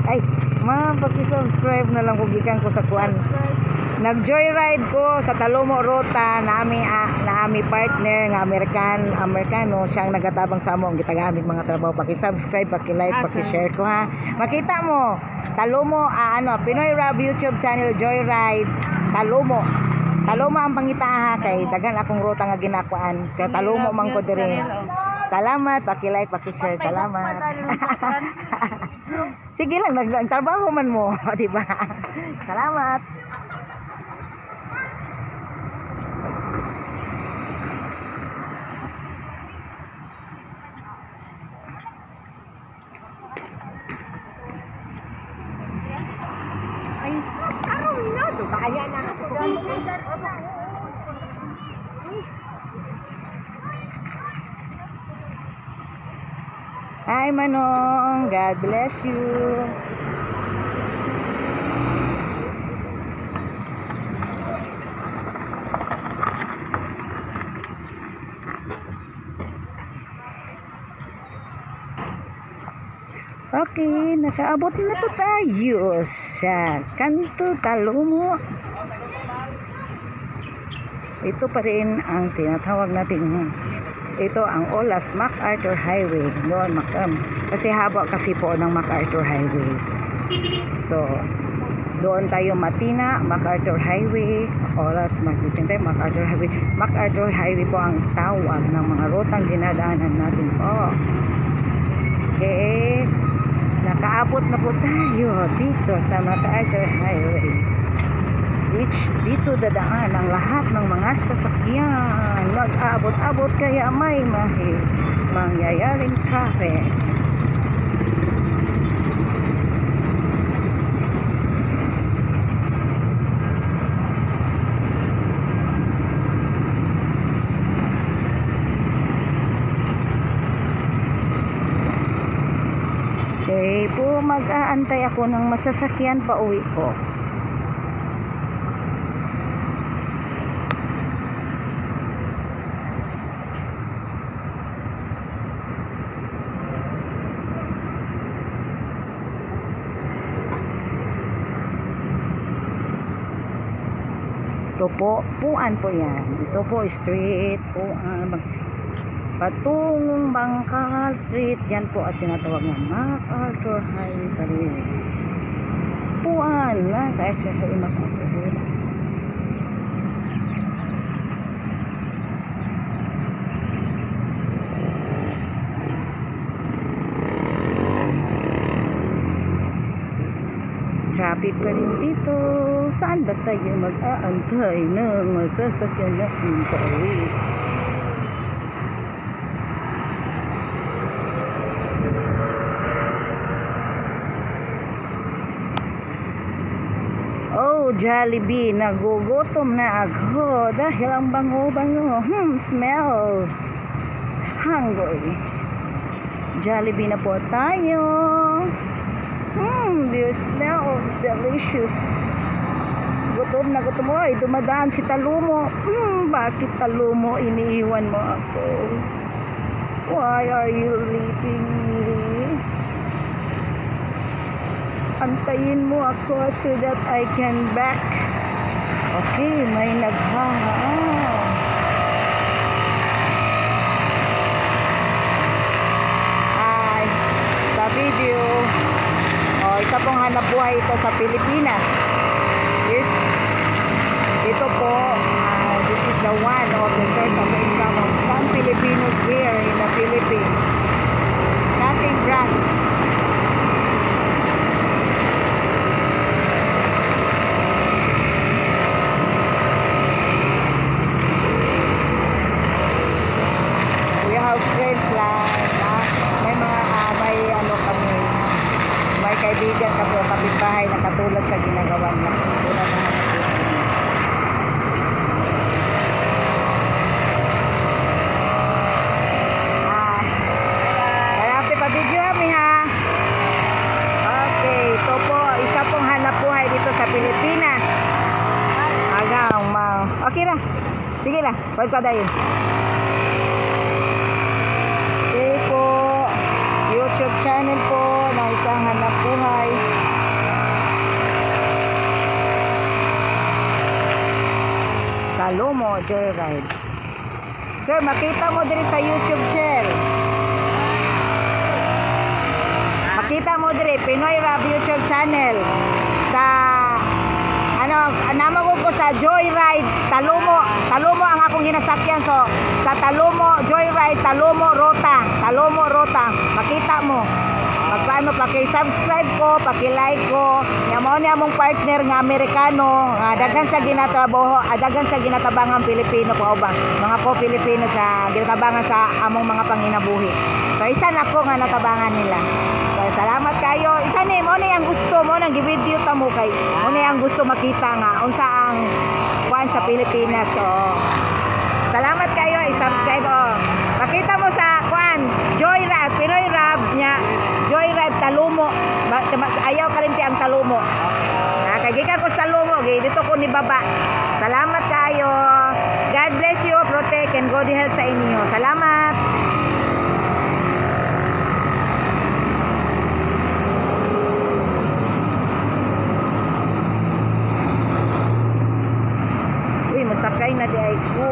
Ay, ma'am, paki-subscribe na lang kung gikan ko sa kuan. Nag-joyride ko sa Talomo Ruta na ami partner nga Amerikano siyang nagatabang sa amo ang gitagamit mga trabaho. Paki-subscribe, paki-like, paki-share ko ha. Makita mo, Talomo Pinoy Rob YouTube channel Joyride Talomo. Talomo ang pangita ha kay dagan akong ruta nga ginakuan. Kay Talomo man ko diri. Salamat, paki-like, paki-share. Salamat. Sige lang, nagtrabaho man mo, di ba? Salamat. Ay, sus, karong na. Kaya na ako. Hi Manong, God bless you. Okay, nakaabot na po tayo sa Kanto Talomo. Ito pa rin ang tinatawag natin. Ito ang Olas MacArthur Highway. Doon, kasi haba kasi po ng MacArthur Highway. So, doon tayo Matina, MacArthur Highway, Olas, MacArthur Highway. MacArthur Highway po ang tawag ng mga rutang dinadaanan natin po. Okay, nakaabot na po tayo dito sa MacArthur Highway. Which dito dadaan ang lahat ng mga sasakyan. Mag-abot-abot kaya may mangyayaring traffic. Okay po, mag-aantay ako ng masasakyan pa uwi ko. Ito po, Puan po yan. Ito po, street, Puan. Patungong Bangkal Street. Yan po at tinatawag na MacArthur Highway pa rin. Puan na. Kaya siya sa MacArthur. Traffic pa rin dito. Saan ba tayo mag-aantay ng masasakyan natin pauwi? Oh, Jollibee, nagugutom na ako dahil ang bango-bango. Smell. Hungry. Jollibee na po tayo. The smell of delicious. Gutom na gutom. Oy, dumadaan si Talomo. Bakit Talomo iniiwan mo ako? Why are you leaving me? Antayin mo ako so that I can back. Okay, may Hi, sa video. Isa pong hanap buhay ito sa Pilipinas. Yes. Ito po, this is the one of the source of income of some Filipinos here in the Philippines. Nothing grand. We have friends lang. May kaibigan ka po, kapitbahay na katulad sa ginagawa niya. Tulad ng Kaya pa video kami ha. Okay, ito po, isa pong hanap buhay dito sa Pilipinas. Okay na. Sige lang, wag ka dahil. Okay po, YouTube channel po ng isang hanap buhay. Talomo Joyride. Sir, makita mo diri sa YouTube, sir. Makita mo diri Pinoy Rab YouTube channel. Sa namo ko sa Joyride Talomo. Talomo ang akong ginasakyan, so sa Talomo Joyride Talomo Rota. Makita mo. Magpaano, paki-subscribe ko, paki-like ko. Nya mao ni among partner nga Amerikano, daghan sa ginatrabaho, daghan sa ginatabangan Pilipino po ba. Mga ko Pilipino sa ginatabangan sa among mga panginabuhi. So isa na ko nga natabangan nila. So salamat kayo. Isa ni mo ni ang gusto mo nang gi-video ta mo kay. Mo ni ang gusto makita nga unsa ang kuan sa Pilipinas. So salamat kayo, i-subscribe oh. Pakita mo sa kuan Joyride, Pinoy Rab nya Joyride Talomo. Ayaw kalimti ang Talomo. Kagikan ko sa Talomo, dito ko ni baba. Salamat kayo. God bless you, protect and God help sa inyo. Salamat. Uy, masakay na di ay ko.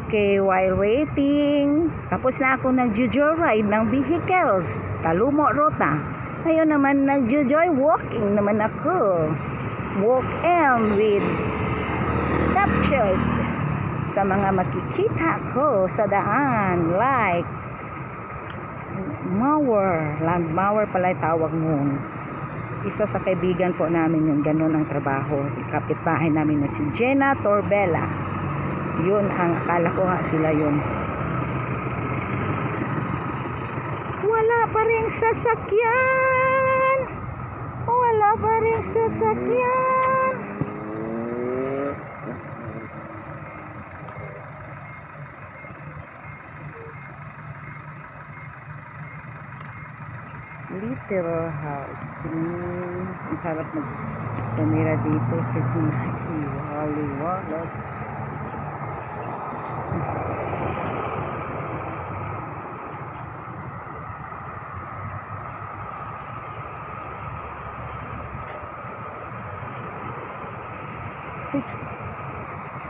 Okay, while waiting, tapos na ako nag-joyride ng vehicles. Talomo Rota. Ngayon naman nag-joy walking naman ako. Walk M with captures sa mga makikita ko sa daan. Like land mower pala tawag nun. Isa sa kaibigan po namin yung ganun ang trabaho. Kapitbahay namin na si Jenna Torbella. Yun ang akala ko nga sila yun. Wala pa rin sasakyan. Wala pa rin sasakyan. Literal house. Ang sarap mag-camera dito kasi wali-walas.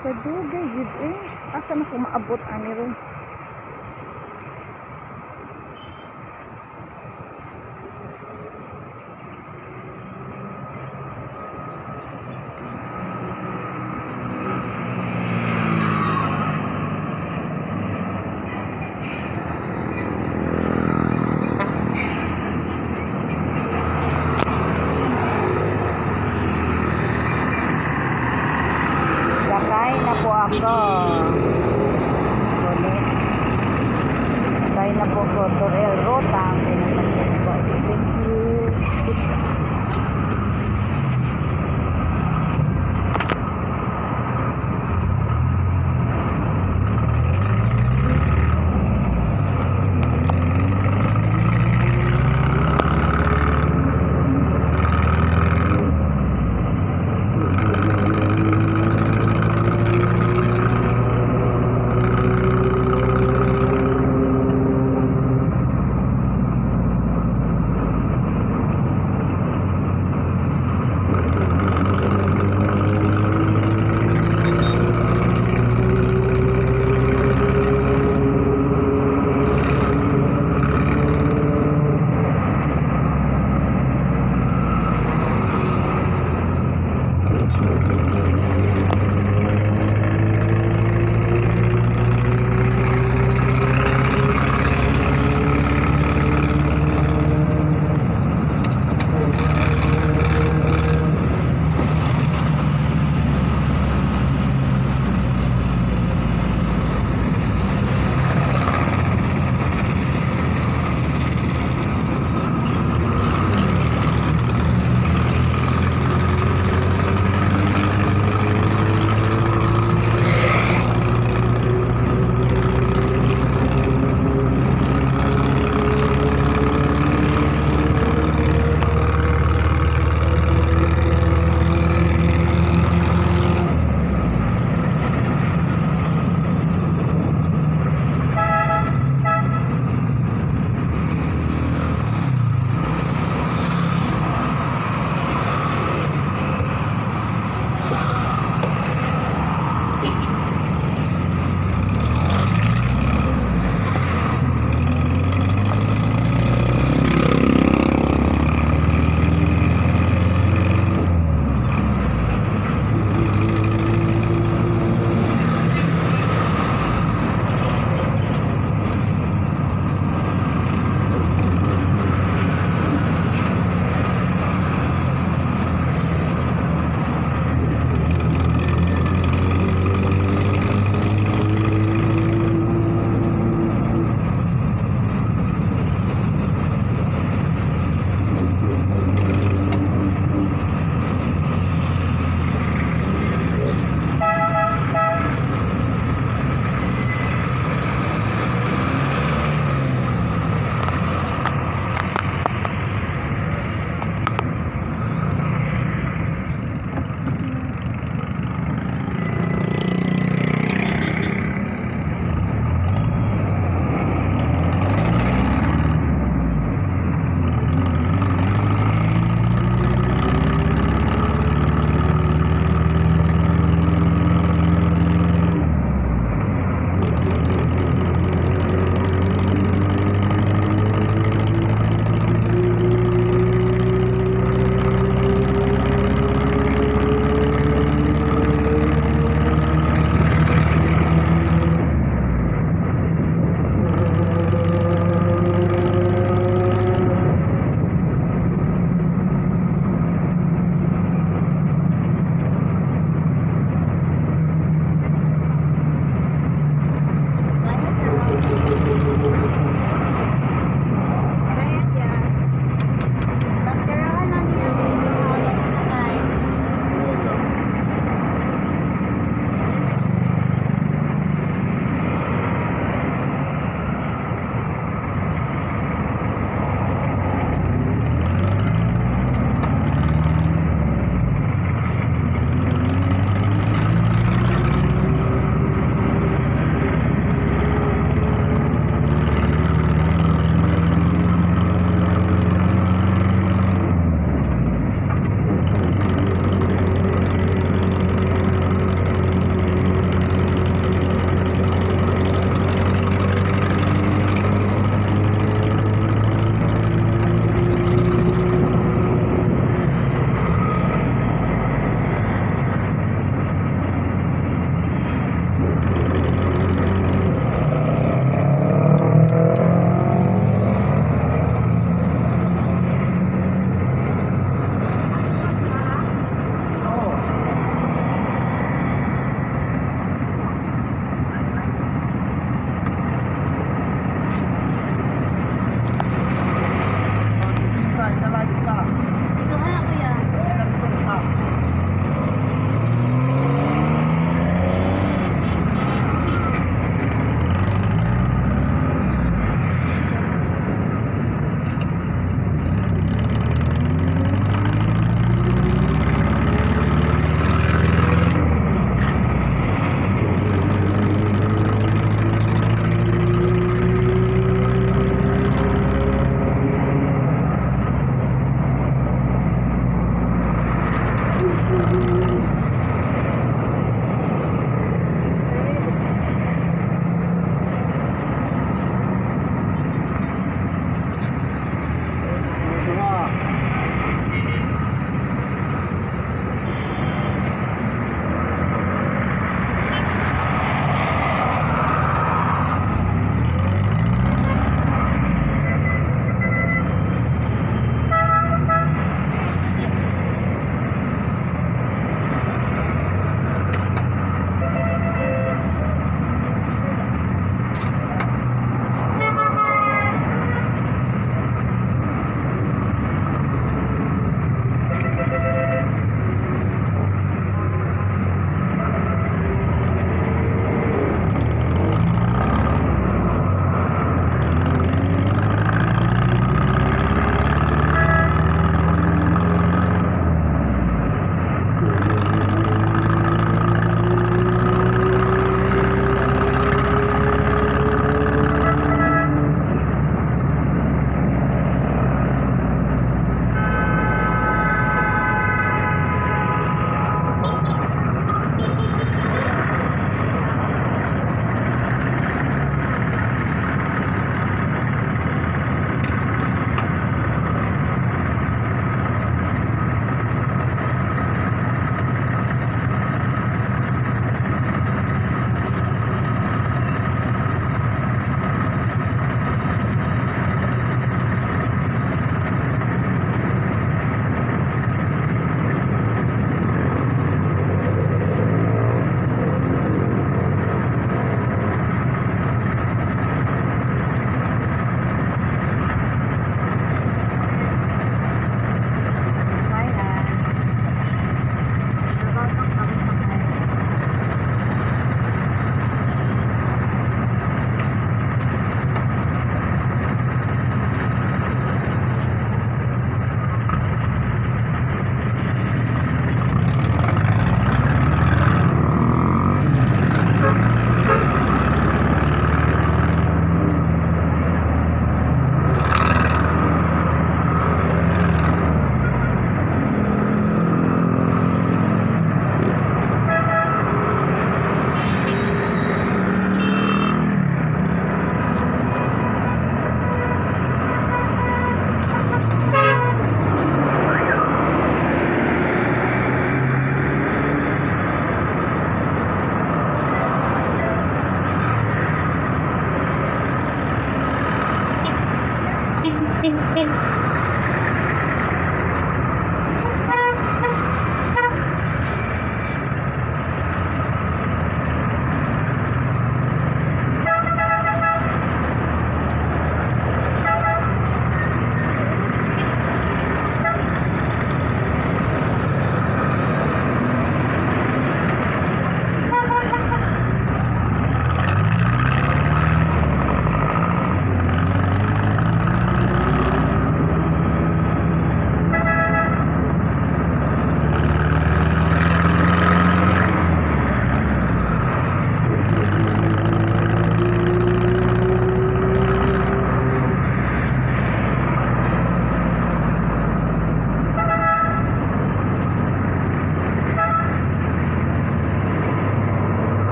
Kadugay gid asa na ko maabot ani ron. Kaya na po ko Torel Rota ang sinasakyan ko. Thank you. Excuse me.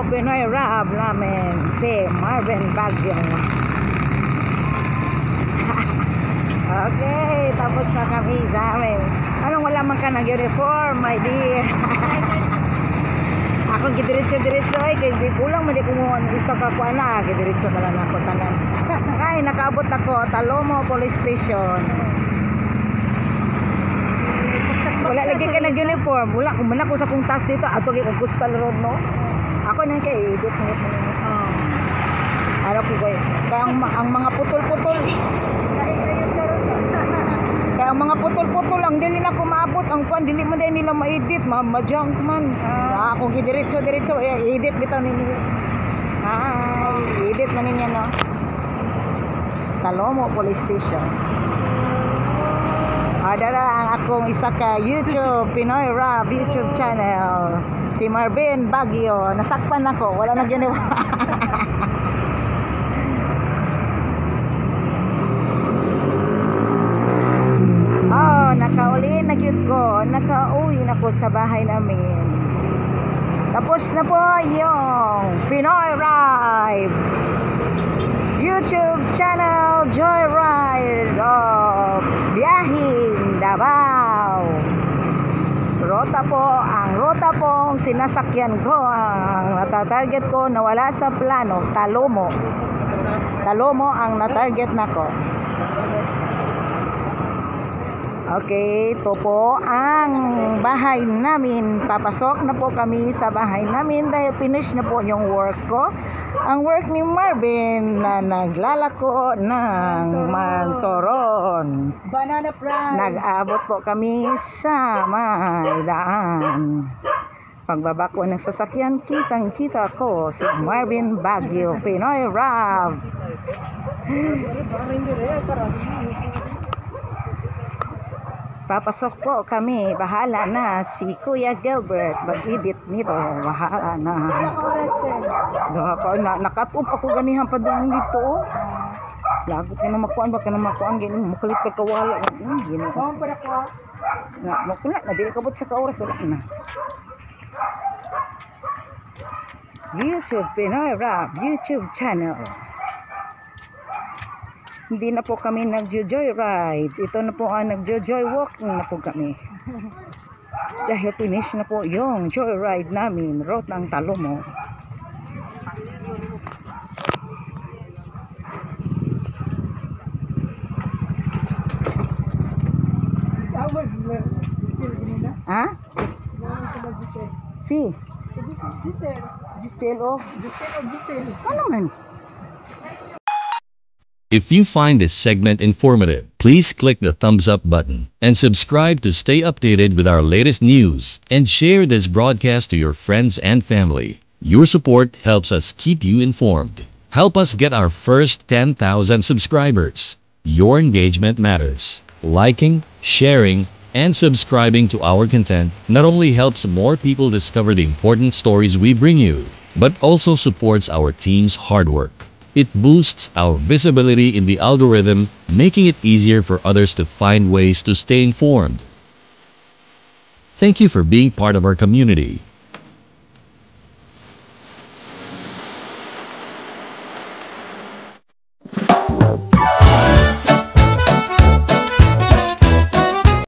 Pinoy Rap namin si Marvin Baguio. Okay, tapos na kami sa amin. Anong wala man ka ng uniform, my dear? Ako gidiretso-diretso ay kay di kulang man di ko isa ka kuan na, gidiretso na lang ako tanan. Ay nakaabot ako Talomo Police Station. Wala lagi ka nag-uniform. Wala kung man ako sa kong task dito ato kay Coastal Road no. Ako nang kay edit ngit mo. Ara para po kayo. Kaya ang mga putol-putol. Kaya ang mga putol-putol ang dili na ko maabot, ang kuan dili man dai nila ma-edit, ma-junk man. Kung diretso edit bitaw ninyo. Edit man ninyo no. Talomo Police Station. Adara ang akong isa ka YouTube Pinoy Rap YouTube channel. Si Marvin Baguio, nasakpan ako, wala na ginawa. Nakauwi na gyud ko, nakauwi na ko sa bahay namin. Tapos na po yung Pinoy Ride YouTube channel Joyride of Biyahing Davao. Rota po ang sinasakyan ko, ang natatarget ko na wala sa plano, Talomo ang natarget nako. Okay, ito po ang bahay namin. Papasok na po kami sa bahay namin dahil finish na po yung work ko. Ang work ni Marvin na naglalako ng mantoron. Banana fry. Nag-abot po kami sa may daan. Pagbaba ko ng sasakyan, kitang-kita ko si Marvin Baguio, Pinoy Rap. Papasok po kami, bahala na si Kuya Gilbert mag-edit nito, bahala na. Nakatup ako ganihan pa doon dito. Lago ka na makuan, baka na makuan, ganyan, makulit ka kawala. Gino. Makulat na, dili kabot sa kauras, wala na. YouTube Pinoy Rap, YouTube channel. Hindi na po kami nag-joyride. Ito na po ang nag-joy walking na po kami. Dahil finish na po yung joyride namin, road ng Talomo. Ha? Si? Giselle. Ano man? If you find this segment informative, please click the thumbs up button and subscribe to stay updated with our latest news, and share this broadcast to your friends and family. Your support helps us keep you informed. Help us get our first 10,000 subscribers. Your engagement matters. Liking, sharing, and subscribing to our content not only helps more people discover the important stories we bring you, but also supports our team's hard work. It boosts our visibility in the algorithm, making it easier for others to find ways to stay informed. Thank you for being part of our community.